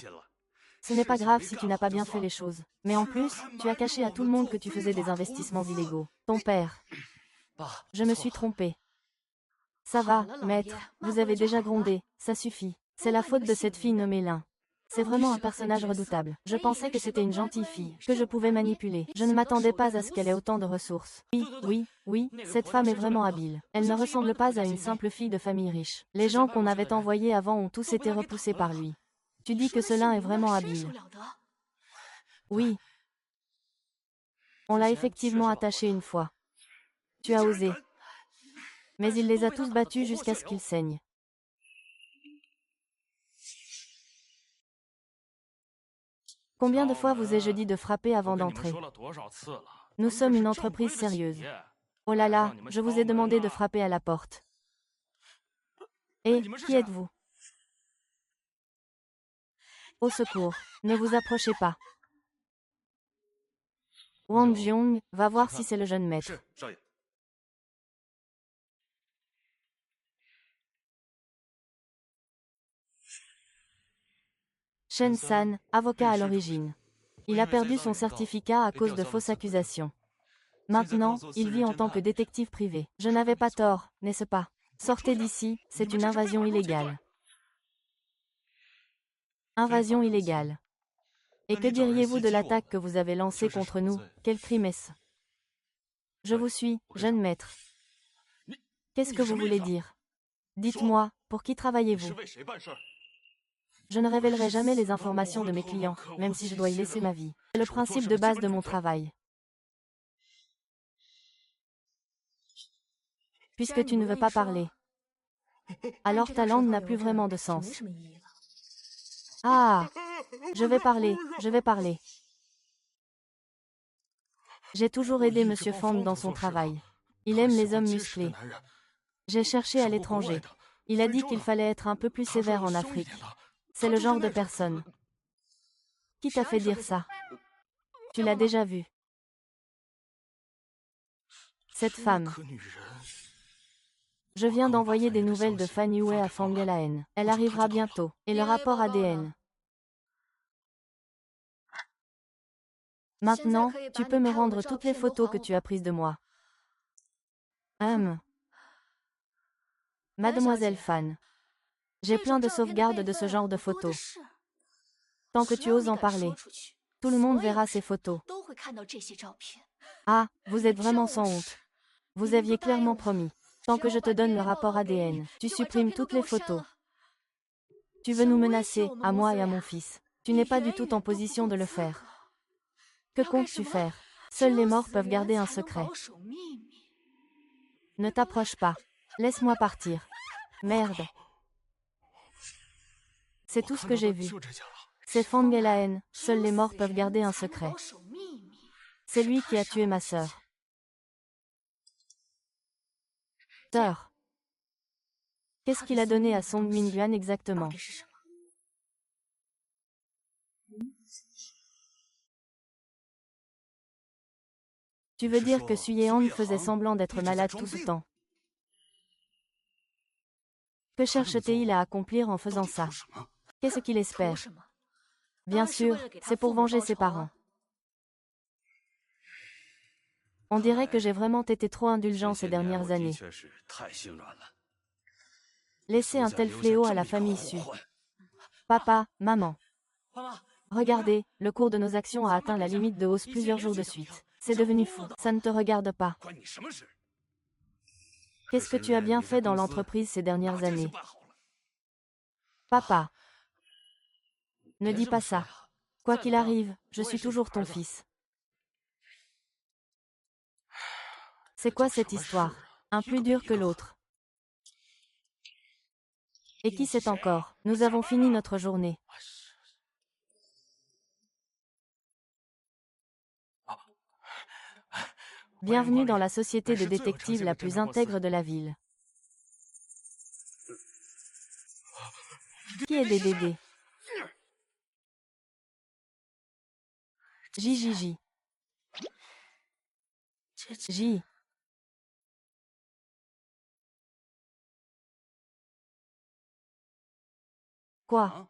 Ce n'est pas grave si tu n'as pas bien fait les choses. Mais en plus, tu as caché à tout le monde que tu faisais des investissements illégaux. Ton père. Je me suis trompé. Ça va, maître, vous avez déjà grondé, ça suffit. C'est la faute de cette fille nommée Lin. C'est vraiment un personnage redoutable. Je pensais que c'était une gentille fille, que je pouvais manipuler. Je ne m'attendais pas à ce qu'elle ait autant de ressources. Oui, cette femme est vraiment habile. Elle ne ressemble pas à une simple fille de famille riche. Les gens qu'on avait envoyés avant ont tous été repoussés par lui. Tu dis que ce Lin est vraiment habile. Oui. On l'a effectivement attaché une fois. Tu as osé. Mais il les a tous battus jusqu'à ce qu'ils saignent. Combien de fois vous ai-je dit de frapper avant d'entrer? Nous sommes une entreprise sérieuse. Oh là là, je vous ai demandé de frapper à la porte. Et, qui êtes-vous? Au secours, ne vous approchez pas. Wang Jiong, va voir si c'est le jeune maître. Shen San, avocat à l'origine. Il a perdu son certificat à cause de fausses accusations. Maintenant, il vit en tant que détective privé. Je n'avais pas tort, n'est-ce pas? Sortez d'ici, c'est une invasion illégale. Invasion illégale. Et que diriez-vous de l'attaque que vous avez lancée contre nous? Quel crime est-ce? Je vous suis, jeune maître. Qu'est-ce que vous voulez dire? Dites-moi, pour qui travaillez-vous? Je ne révélerai jamais les informations de mes clients, même si je dois y laisser ma vie. C'est le principe de base de mon travail. Puisque tu ne veux pas parler, alors ta langue n'a plus vraiment de sens. Ah! Je vais parler, je vais parler. J'ai toujours aidé Monsieur Fang dans son travail. Il aime les hommes musclés. J'ai cherché à l'étranger. Il a dit qu'il fallait être un peu plus sévère en Afrique. C'est le genre de personne. Qui t'a fait dire ça? Tu l'as déjà vu. Cette femme. Je viens d'envoyer des nouvelles de Fan Yue à Fang Elaen. Elle arrivera bientôt. Et le rapport ADN. Maintenant, tu peux me rendre toutes les photos que tu as prises de moi. Mademoiselle Fan. J'ai plein de sauvegardes de ce genre de photos. Tant que tu oses en parler, tout le monde verra ces photos. Ah, vous êtes vraiment sans honte. Vous aviez clairement promis. Tant que je te donne le rapport ADN, tu supprimes toutes les photos. Tu veux nous menacer, à moi et à mon fils. Tu n'es pas du tout en position de le faire. Que comptes-tu faire? Seuls les morts peuvent garder un secret. Ne t'approche pas. Laisse-moi partir. Merde. C'est tout ce que j'ai vu. C'est Fang Elaen, seuls les morts peuvent garder un secret. C'est lui qui a tué ma sœur. Sœur. Qu'est-ce qu'il a donné à Song Mingyuan exactement? Tu veux dire que Sui Yang faisait semblant d'être malade tout ce temps? Que cherche-t-il à accomplir en faisant ça? Qu'est-ce qu'il espère? Bien sûr, c'est pour venger ses parents. On dirait que j'ai vraiment été trop indulgent ces dernières années. Laisser un tel fléau à la famille Su. Papa, maman. Regardez, le cours de nos actions a atteint la limite de hausse plusieurs jours de suite. C'est devenu fou. Ça ne te regarde pas. Qu'est-ce que tu as bien fait dans l'entreprise ces dernières années? Papa. Ne dis pas ça. Quoi qu'il arrive, je suis toujours ton fils. C'est quoi cette histoire? Un plus dur que l'autre. Et qui sait encore? Nous avons fini notre journée. Bienvenue dans la société de détectives la plus intègre de la ville. Qui est DDD? JJJ. J. Quoi?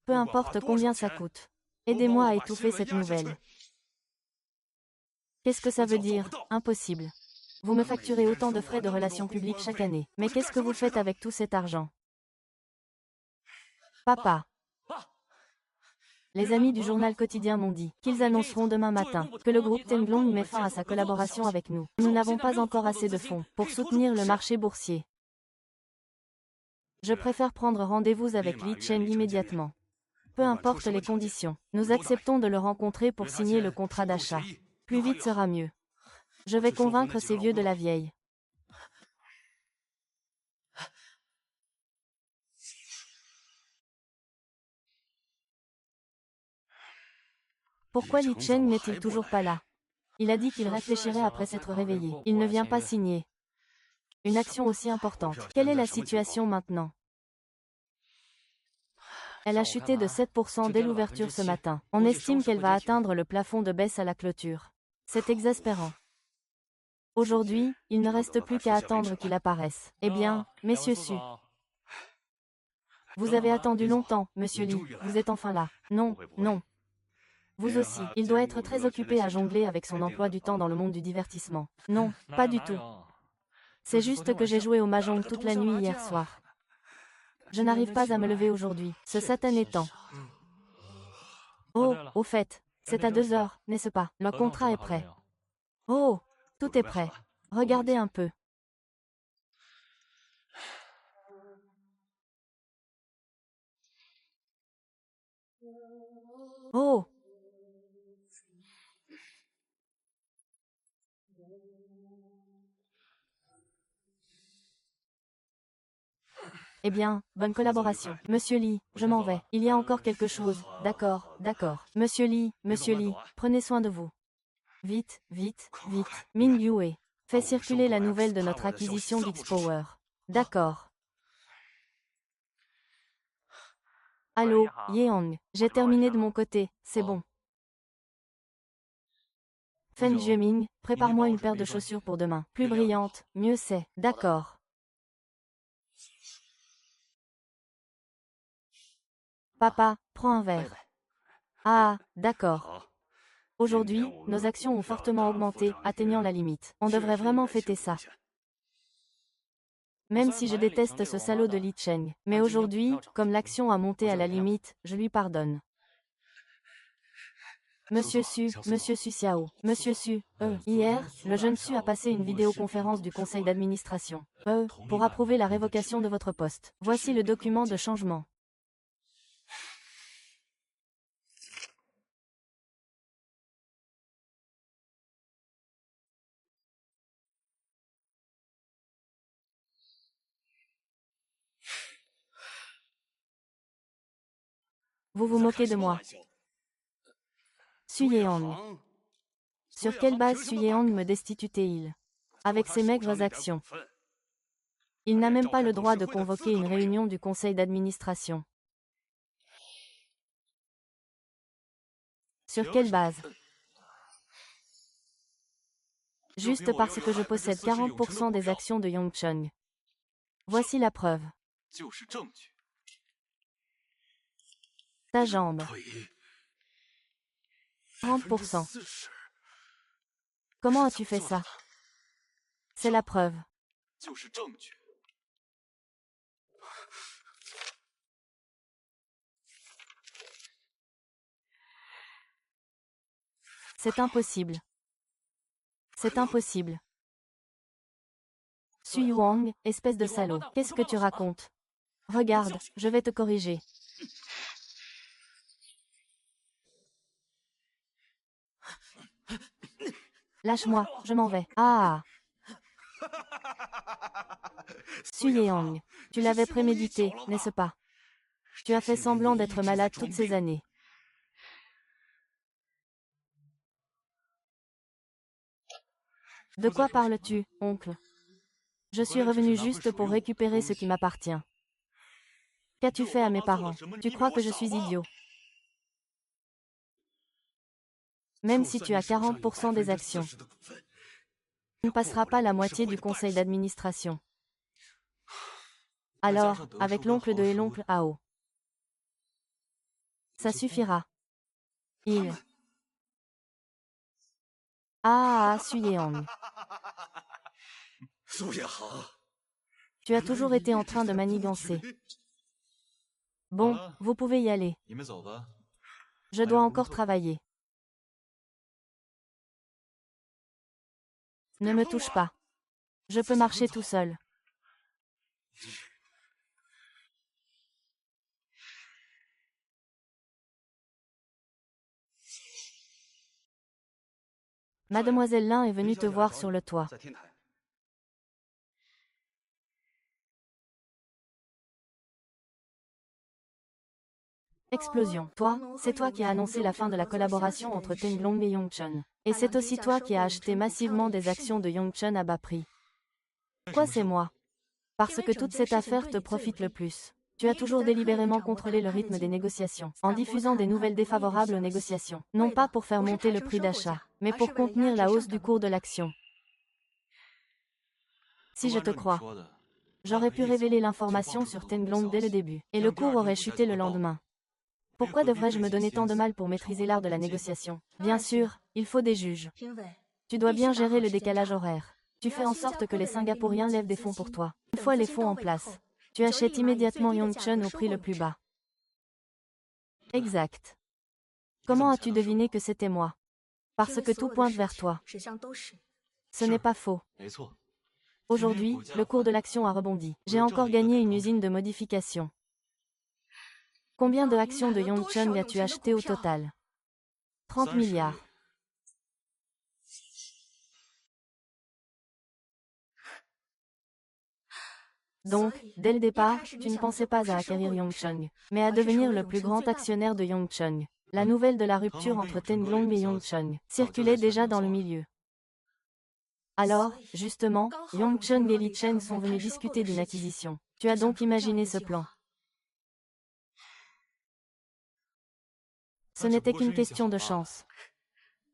Peu importe combien ça coûte. Aidez-moi à étouffer cette nouvelle. Qu'est-ce que ça veut dire? Impossible. Vous me facturez autant de frais de relations publiques chaque année. Mais qu'est-ce que vous faites avec tout cet argent? Papa. Les amis du journal quotidien m'ont dit qu'ils annonceront demain matin que le groupe Tenglong met fin à sa collaboration avec nous. Nous n'avons pas encore assez de fonds pour soutenir le marché boursier. Je préfère prendre rendez-vous avec Li Cheng immédiatement. Peu importe les conditions, nous acceptons de le rencontrer pour signer le contrat d'achat. Plus vite sera mieux. Je vais convaincre ces vieux de la vieille. Pourquoi Li Cheng n'est-il toujours pas là? Il a dit qu'il réfléchirait après s'être réveillé. Il ne vient pas signer une action aussi importante. Quelle est la situation maintenant? Elle a chuté de 7% dès l'ouverture ce matin. On estime qu'elle va atteindre le plafond de baisse à la clôture. C'est exaspérant. Aujourd'hui, il ne reste plus qu'à attendre qu'il apparaisse. Eh bien, messieurs Su. Vous avez attendu longtemps, monsieur Li. Vous êtes enfin là. Non, non. Vous aussi. Il doit être très occupé à jongler avec son emploi du temps dans le monde du divertissement. Non, pas du tout. C'est juste que j'ai joué au mahjong toute la nuit hier soir. Je n'arrive pas à me lever aujourd'hui, ce satané temps. Oh, au fait, c'est à 2 heures, n'est-ce pas? Le contrat est prêt. Oh, tout est prêt. Regardez un peu. Oh! Eh bien, bonne collaboration. Monsieur Li, je m'en vais. Il y a encore quelque chose. D'accord, d'accord. Monsieur Li, prenez soin de vous. Vite, vite, vite. Ming Yue. Fais circuler la nouvelle de notre acquisition d'X-Power. D'accord. Allô, Yeong. J'ai terminé de mon côté, c'est bon. Fen Jieming, prépare-moi une paire de chaussures pour demain. Plus brillante, mieux c'est. D'accord. Papa, prends un verre. Ah, d'accord. Aujourd'hui, nos actions ont fortement augmenté, atteignant la limite. On devrait vraiment fêter ça. Même si je déteste ce salaud de Li Cheng. Mais aujourd'hui, comme l'action a monté à la limite, je lui pardonne. Monsieur Su Xiao. Monsieur Su, hier, le jeune Su a passé une vidéoconférence du conseil d'administration. Pour approuver la révocation de votre poste. Voici le document de changement. Vous vous moquez de moi. Su Yeong. Sur quelle base Su Yeong me destitue-t-il? Avec ses maigres actions. Il n'a même pas le droit de convoquer une réunion du conseil d'administration. Sur quelle base? Juste parce que je possède 40% des actions de Yongchun. Voici la preuve. Ta jambe. 40%. Comment as-tu fait ça? C'est la preuve. C'est impossible. C'est impossible. Su Yuang, espèce de salaud, qu'est-ce que tu racontes? Regarde, je vais te corriger. Lâche-moi, je m'en vais. Ah! Su Yeong, tu l'avais prémédité, n'est-ce pas? Tu as fait semblant d'être malade toutes ces années. De quoi parles-tu, oncle? Je suis revenu juste pour récupérer ce qui m'appartient. Qu'as-tu fait à mes parents? Tu crois que je suis idiot? Même si tu as 40% des actions, tu ne passeras pas la moitié du conseil d'administration. Alors, avec l'oncle de et l'oncle Ao. Ça suffira. Il. Ah, Su Yeong. Tu as toujours été en train de manigancer. Bon, vous pouvez y aller. Je dois encore travailler. Ne me touche pas. Je peux marcher tout seul. Mademoiselle Lin est venue te voir sur le toit. Explosion. Toi, c'est toi qui as annoncé la fin de la collaboration entre Tenglong et Yongchun. Et c'est aussi toi qui as acheté massivement des actions de Yongchun à bas prix. Quoi, c'est moi? Parce que toute cette affaire te profite le plus. Tu as toujours délibérément contrôlé le rythme des négociations, en diffusant des nouvelles défavorables aux négociations, non pas pour faire monter le prix d'achat, mais pour contenir la hausse du cours de l'action. Si je te crois, j'aurais pu révéler l'information sur Tenglong dès le début, et le cours aurait chuté le lendemain. Pourquoi devrais-je me donner tant de mal pour maîtriser l'art de la négociation? Bien sûr, il faut des juges. Tu dois bien gérer le décalage horaire. Tu fais en sorte que les Singapouriens lèvent des fonds pour toi. Une fois les fonds en place, tu achètes immédiatement Yongchun au prix le plus bas. Exact. Comment as-tu deviné que c'était moi? Parce que tout pointe vers toi. Ce n'est pas faux. Aujourd'hui, le cours de l'action a rebondi. J'ai encore gagné une usine de modification. Combien de actions de Yongchun as-tu acheté au total? 30 milliards. Donc, dès le départ, tu ne pensais pas à acquérir Yongchun, mais à devenir le plus grand actionnaire de Yongchun. La nouvelle de la rupture entre Tenglong et Yongchun circulait déjà dans le milieu. Alors, justement, Yongchun et Li Chen sont venus discuter d'une acquisition. Tu as donc imaginé ce plan. Ce n'était qu'une question de chance.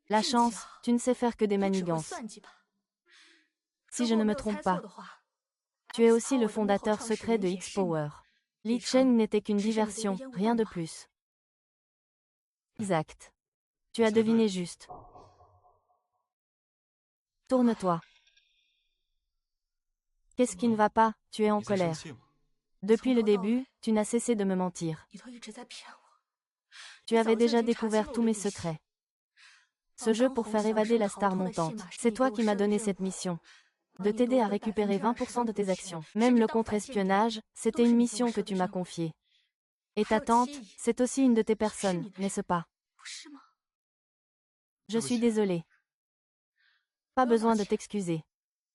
La chance, tu ne sais faire que des manigances. Si je ne me trompe pas, tu es aussi le fondateur secret de X-Power. Li Chen n'était qu'une diversion, rien de plus. Exact. Tu as deviné juste. Tourne-toi. Qu'est-ce qui ne va pas? Tu es en colère. Depuis le début, tu n'as cessé de me mentir. Tu avais déjà découvert tous mes secrets. Ce jeu pour faire évader la star montante, c'est toi qui m'as donné cette mission. De t'aider à récupérer 20% de tes actions. Même le contre-espionnage, c'était une mission que tu m'as confiée. Et ta tante, c'est aussi une de tes personnes, n'est-ce pas? Je suis désolé. Pas besoin de t'excuser.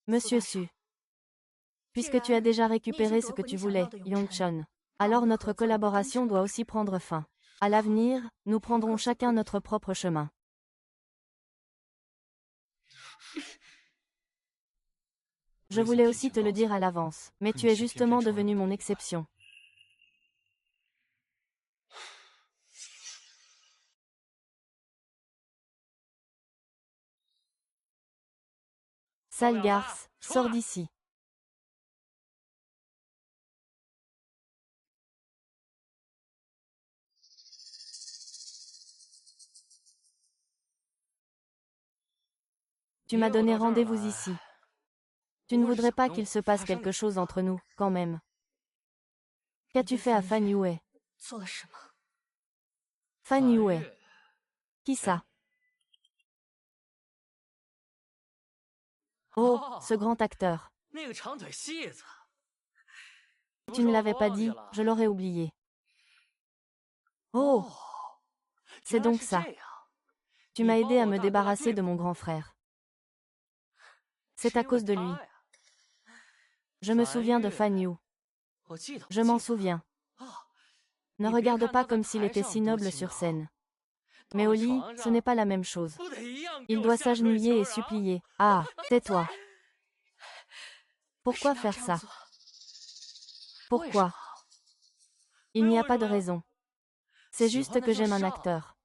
Monsieur Su. Puisque tu as déjà récupéré ce que tu voulais, Yongchun, alors notre collaboration doit aussi prendre fin. À l'avenir, nous prendrons chacun notre propre chemin. Je voulais aussi te le dire à l'avance, mais tu es justement devenu mon exception. Sale garce, sors d'ici. Tu m'as donné rendez-vous ici. Tu ne voudrais pas qu'il se passe quelque chose entre nous, quand même. Qu'as-tu fait à Fan Yue? Fan Yue. Qui ça? Oh, ce grand acteur. Tu ne l'avais pas dit, je l'aurais oublié. Oh, c'est donc ça. Tu m'as aidé à me débarrasser de mon grand frère. C'est à cause de lui. Je me souviens de Fan Yu. Je m'en souviens. Ne regarde pas comme s'il était si noble sur scène. Mais au lit, ce n'est pas la même chose. Il doit s'agenouiller et supplier. Ah, tais-toi. Pourquoi faire ça? Pourquoi? Il n'y a pas de raison. C'est juste que j'aime un acteur.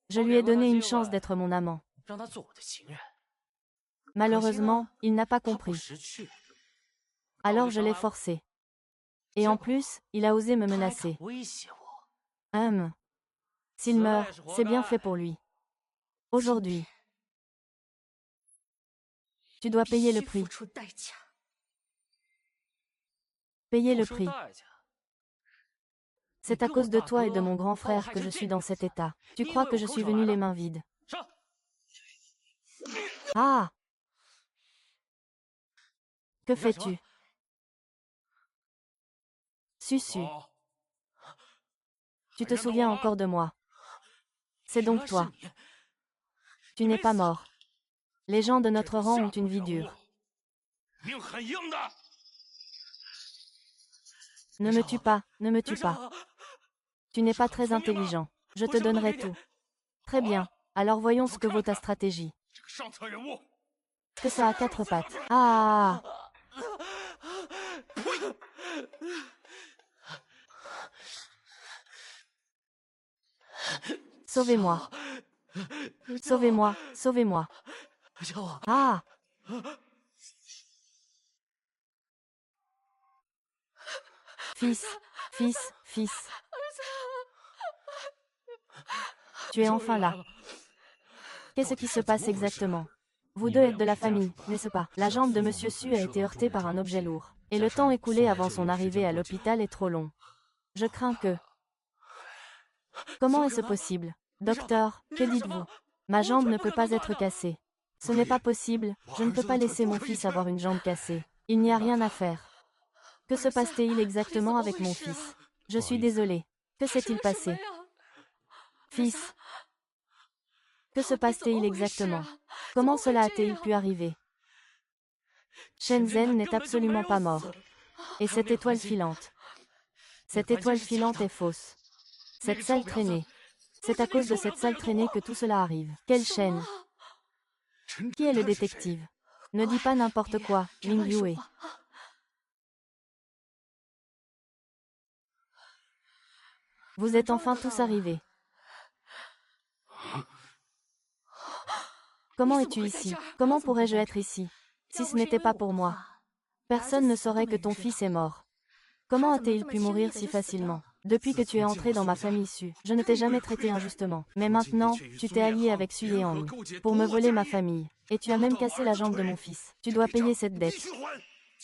Je lui ai donné une chance d'être mon amant. Malheureusement, il n'a pas compris. Alors je l'ai forcé. Et en plus, il a osé me menacer. S'il meurt, c'est bien fait pour lui. Aujourd'hui, tu dois payer le prix. Payer le prix. C'est à cause de toi et de mon grand frère que je suis dans cet état. Tu crois que je suis venu les mains vides? Ah! Que fais-tu? Susu. Tu te souviens encore de moi. C'est donc toi. Tu n'es pas mort. Les gens de notre rang ont une vie dure. Ne me tue pas, ne me tue pas. Tu n'es pas très intelligent. Je te donnerai tout. Très bien. Alors voyons ce que vaut ta stratégie. Que ça a quatre pattes. Ah! Sauvez-moi. Sauvez-moi, sauvez-moi. Ah! Fils, fils, fils. Tu es enfin là. Qu'est-ce qui se passe exactement? Vous deux êtes de la famille, n'est-ce pas? La jambe de Monsieur Su a été heurtée par un objet lourd. Et le temps écoulé avant son arrivée à l'hôpital est trop long. Je crains que... Comment est-ce possible? Docteur, que dites-vous? Ma jambe ne peut pas être cassée. Ce n'est pas possible, je ne peux pas laisser mon fils avoir une jambe cassée. Il n'y a rien à faire. Que se passe-t-il exactement avec mon fils? Je suis désolée. Que s'est-il passé? Fils. Que se passe-t-il exactement? Comment cela a-t-il pu arriver? Shenzhen n'est absolument pas mort. Et cette étoile filante. Cette étoile filante est fausse. Cette sale traînée. C'est à cause de cette sale traînée que tout cela arrive. Quelle chaîne? Qui est le détective? Ne dis pas n'importe quoi, Ling Yue. Vous êtes enfin tous arrivés. Comment es-tu ici? Comment pourrais-je être ici? Si ce n'était pas pour moi. Personne ne saurait que ton fils est mort. Comment a-t-il pu mourir si facilement? Depuis que tu es entré dans ma famille Su, je ne t'ai jamais traité injustement. Mais maintenant, tu t'es allié avec Su Yeong pour me voler ma famille. Et tu as même cassé la jambe de mon fils. Tu dois payer cette dette.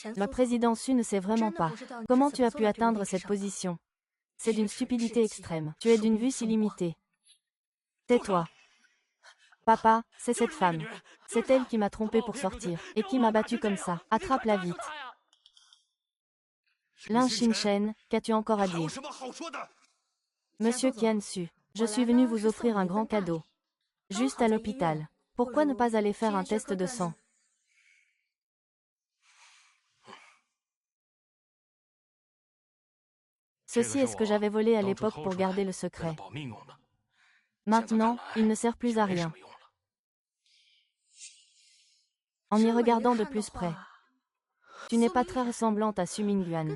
Le président Su ne sait vraiment pas. Comment tu as pu atteindre cette position? C'est d'une stupidité extrême. Tu es d'une vue si limitée. Tais-toi. Papa, c'est cette femme. C'est elle qui m'a trompé pour sortir, et qui m'a battu comme ça. Attrape-la vite. Lin Xinchen, qu'as-tu encore à dire? Monsieur Qiansu, je suis venu vous offrir un grand cadeau. Juste à l'hôpital. Pourquoi ne pas aller faire un test de sang? Ceci est ce que j'avais volé à l'époque pour garder le secret. Maintenant, il ne sert plus à rien. En y regardant de plus près, tu n'es pas très ressemblante à Su Mingyuan.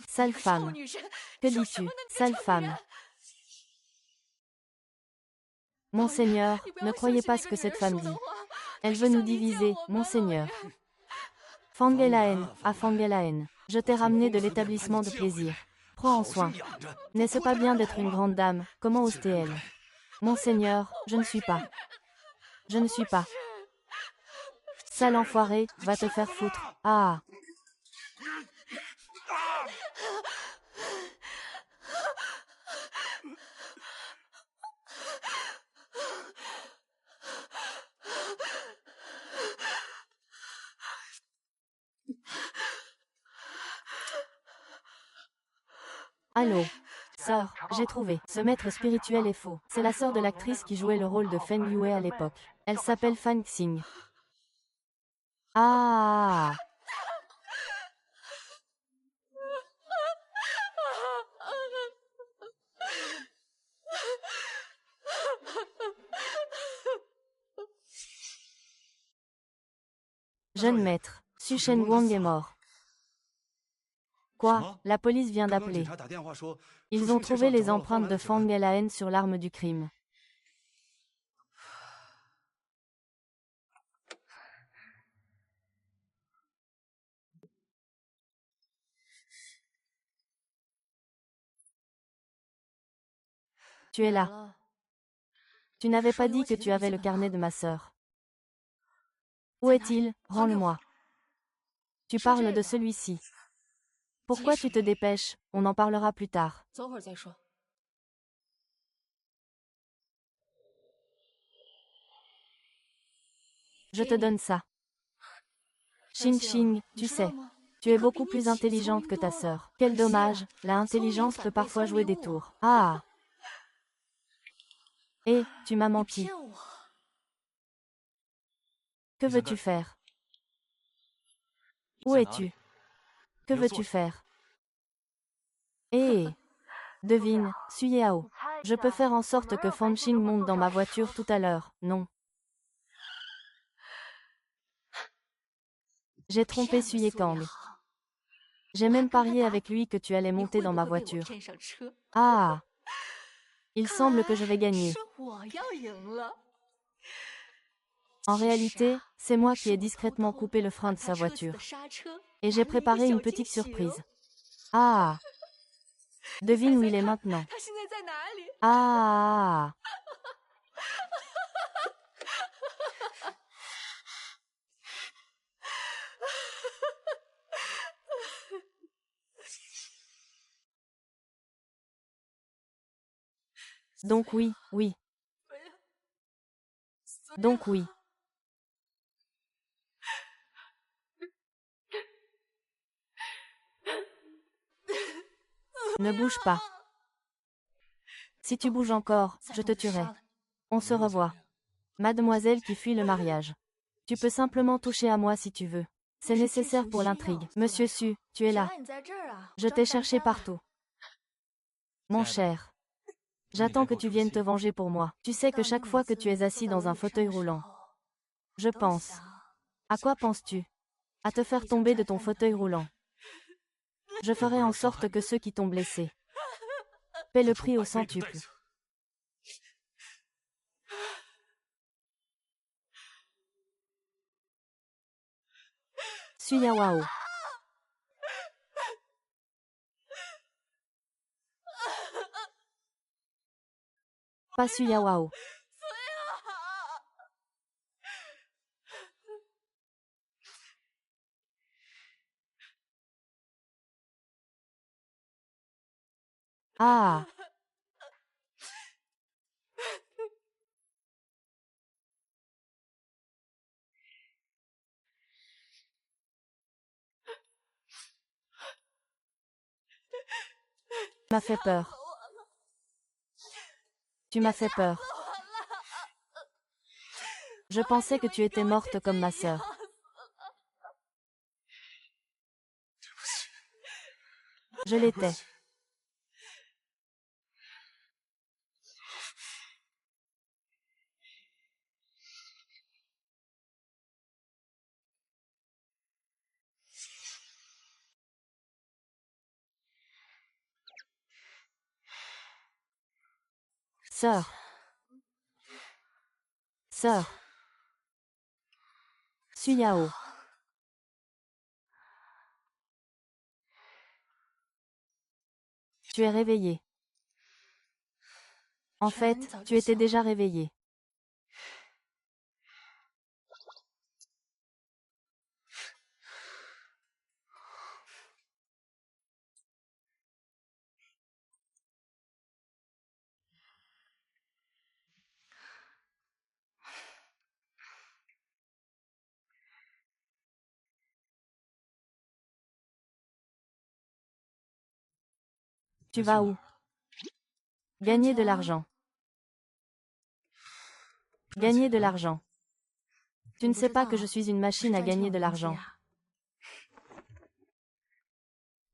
Sale femme. Que dis-tu, sale femme? Monseigneur, ne croyez pas ce que cette femme dit. Elle veut nous diviser, Monseigneur. Fangelaen, à Fangelaen, je t'ai ramené de l'établissement de plaisir. Prends en soin. N'est-ce pas bien d'être une grande dame? Comment ose-t-elle? Monseigneur, je ne suis pas. Je ne suis pas. Sale enfoiré, va te faire foutre. Ah! Allô? Sœur, j'ai trouvé. Ce maître spirituel est faux. C'est la sœur de l'actrice qui jouait le rôle de Feng Yue à l'époque. Elle s'appelle Fan Xing. Ah! Jeune maître, Su Shenguang est mort. Quoi? La police vient d'appeler. Ils ont trouvé les empreintes de Fang Elaen sur l'arme du crime. Tu es là. Tu n'avais pas dit que tu avais le carnet de ma sœur. Où est-il? Rends-le-moi. Tu parles de celui-ci. Pourquoi tu te dépêches? On en parlera plus tard. Je te donne ça. Xing Xing, tu sais. Tu es beaucoup plus intelligente que ta sœur. Quel dommage, la intelligence peut parfois jouer des tours. Ah! Et, tu m'as menti. Que veux-tu faire? Où es-tu? Que veux-tu faire? Hé, devine, Suyao. Je peux faire en sorte que Fanqing monte dans ma voiture tout à l'heure, non? J'ai trompé Suyekang. J'ai même parié avec lui que tu allais monter dans ma voiture. Ah, il semble que je vais gagner. En réalité, c'est moi qui ai discrètement coupé le frein de sa voiture. Et j'ai préparé une petite surprise. Ah, devine où il est maintenant. Ah, donc oui, oui. Donc oui. Ne bouge pas. Si tu bouges encore, je te tuerai. On se revoit. Mademoiselle qui fuit le mariage. Tu peux simplement toucher à moi si tu veux. C'est nécessaire pour l'intrigue. Monsieur Su, tu es là. Je t'ai cherché partout. Mon cher. J'attends que tu viennes te venger pour moi. Tu sais que chaque fois que tu es assis dans un fauteuil roulant, je pense. À quoi penses-tu? À te faire tomber de ton fauteuil roulant. Je ferai en sorte que ceux qui t'ont blessé paient le prix au centuple. Suyawao. Pas Suyawao. Ah. Tu m'as fait peur. Tu m'as fait peur. Je pensais que tu étais morte comme ma sœur. Je l'étais. Sœur. Sœur. Suyao. Tu es réveillée. En fait, tu étais déjà réveillée. Tu vas où? Gagner de l'argent. Gagner de l'argent. Tu ne sais pas que je suis une machine à gagner de l'argent.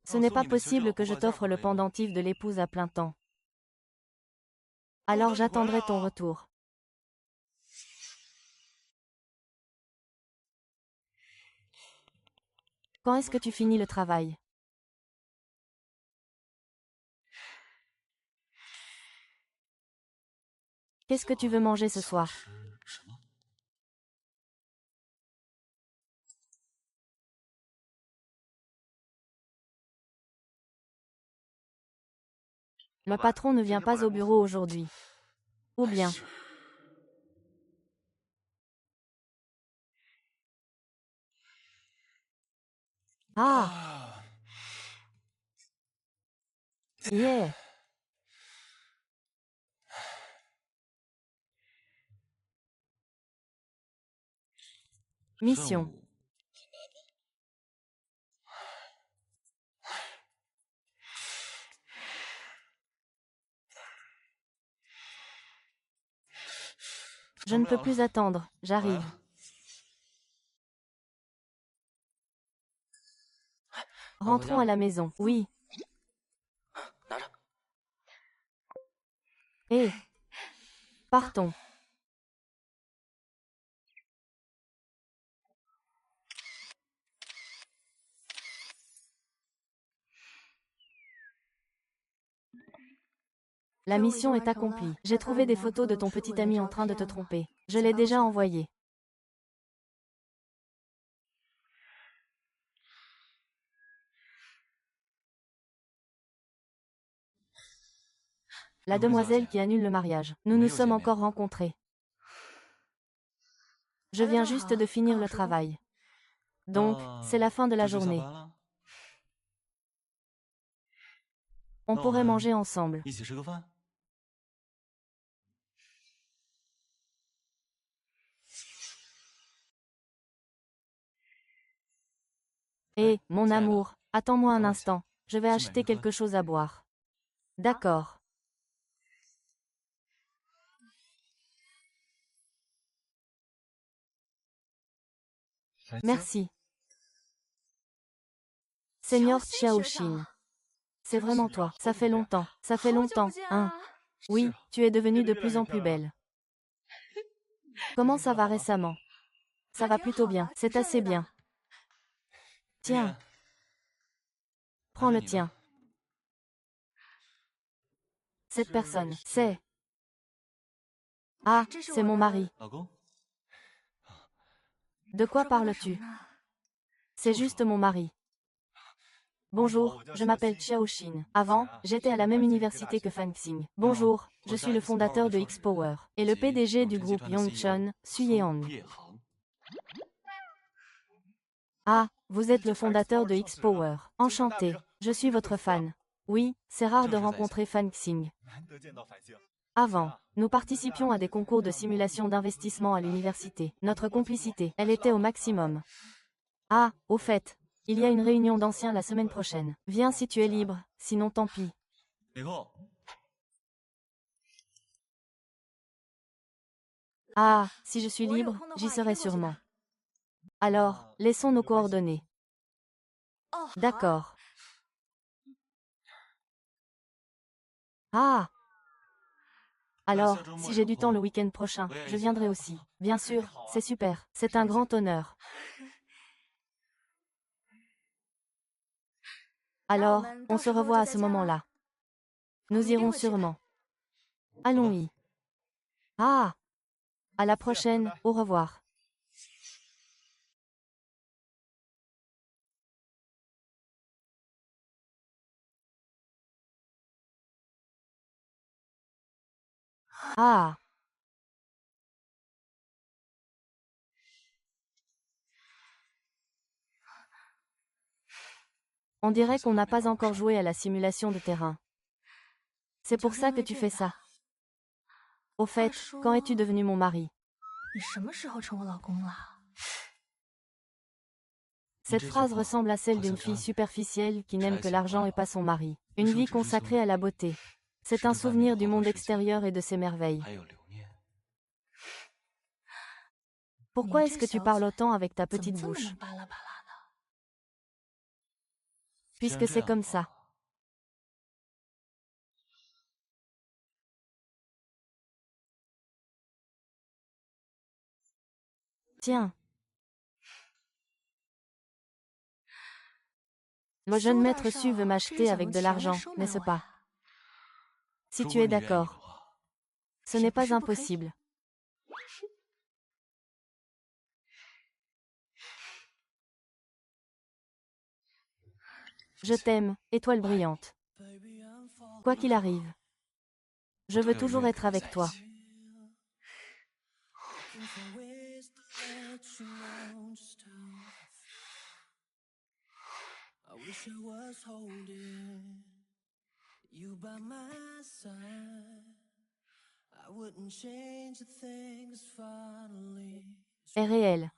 Ce n'est pas possible que je t'offre le pendentif de l'épouse à plein temps. Alors j'attendrai ton retour. Quand est-ce que tu finis le travail? Qu'est-ce que tu veux manger ce soir? Le patron ne vient pas au bureau aujourd'hui. Ou bien. Ah! Yeah! Mission. Je ne peux plus attendre, j'arrive. Rentrons à la maison. Oui. 拿着。 Et partons. La mission est accomplie. J'ai trouvé des photos de ton petit ami en train de te tromper. Je l'ai déjà envoyé. La demoiselle qui annule le mariage. Nous nous sommes encore rencontrés. Je viens juste de finir le travail. Donc, c'est la fin de la journée. On pourrait manger ensemble. 一起吃个饭。 Et, mon amour, attends-moi un instant. Je vais acheter quelque chose à boire. D'accord. Merci. Seigneur Xiaoxin. C'est vraiment toi. Ça fait longtemps. Ça fait longtemps, hein. Oui, tu es devenue de plus en plus belle. Comment ça va récemment? Ça va plutôt bien. C'est assez bien. Tiens. Prends le tien. Cette personne, c'est... Ah, c'est mon mari. 老公， De quoi parles-tu? C'est juste mon mari. Bonjour, je m'appelle Xiaoxin. Avant, j'étais à la même université que Fan Xing. Bonjour, je suis le fondateur de X-Power et le PDG du groupe Yongchun, Suyeong. 叶恒。 Ah, vous êtes le fondateur de X-Power. Enchanté, je suis votre fan. Oui, c'est rare de rencontrer Fan Xing. Avant, nous participions à des concours de simulation d'investissement à l'université. Notre complicité, elle était au maximum. Ah, au fait, il y a une réunion d'anciens la semaine prochaine. Viens si tu es libre, sinon tant pis. 以后 Ah, si je suis libre, j'y serai sûrement. Alors, laissons nos coordonnées. D'accord. Ah! Alors, si j'ai du temps le week-end prochain, je viendrai aussi. Bien sûr, c'est super. C'est un grand honneur. Alors, on se revoit à ce moment-là. Nous irons sûrement. Allons-y. Ah! À la prochaine, au revoir. Ah! On dirait qu'on n'a pas encore joué à la simulation de terrain. C'est pour ça que tu fais ça. Au fait, quand es-tu devenu mon mari? 你什么时候成我老公了？ Cette phrase ressemble à celle d'une fille superficielle qui n'aime que l'argent et pas son mari. Une vie consacrée à la beauté. C'est un souvenir du monde extérieur et de ses merveilles. 还有留念。 Pourquoi est-ce que tu parles autant avec ta 怎么 petite 这么 bouche? 能巴拉巴拉的？ Puisque c'est comme ça. Tiens. Le jeune maître Su veut m'acheter avec de l'argent, n'est-ce pas? Si 如 tu 果 es 你愿意的 d'accord, 话， ce n'est pas impossible. Je t'aime, étoile brillante. Quoi qu'il arrive, je veux toujours être avec toi. I wish I was holding you by my side. I wouldn't change a thing 'cause finally Est réel.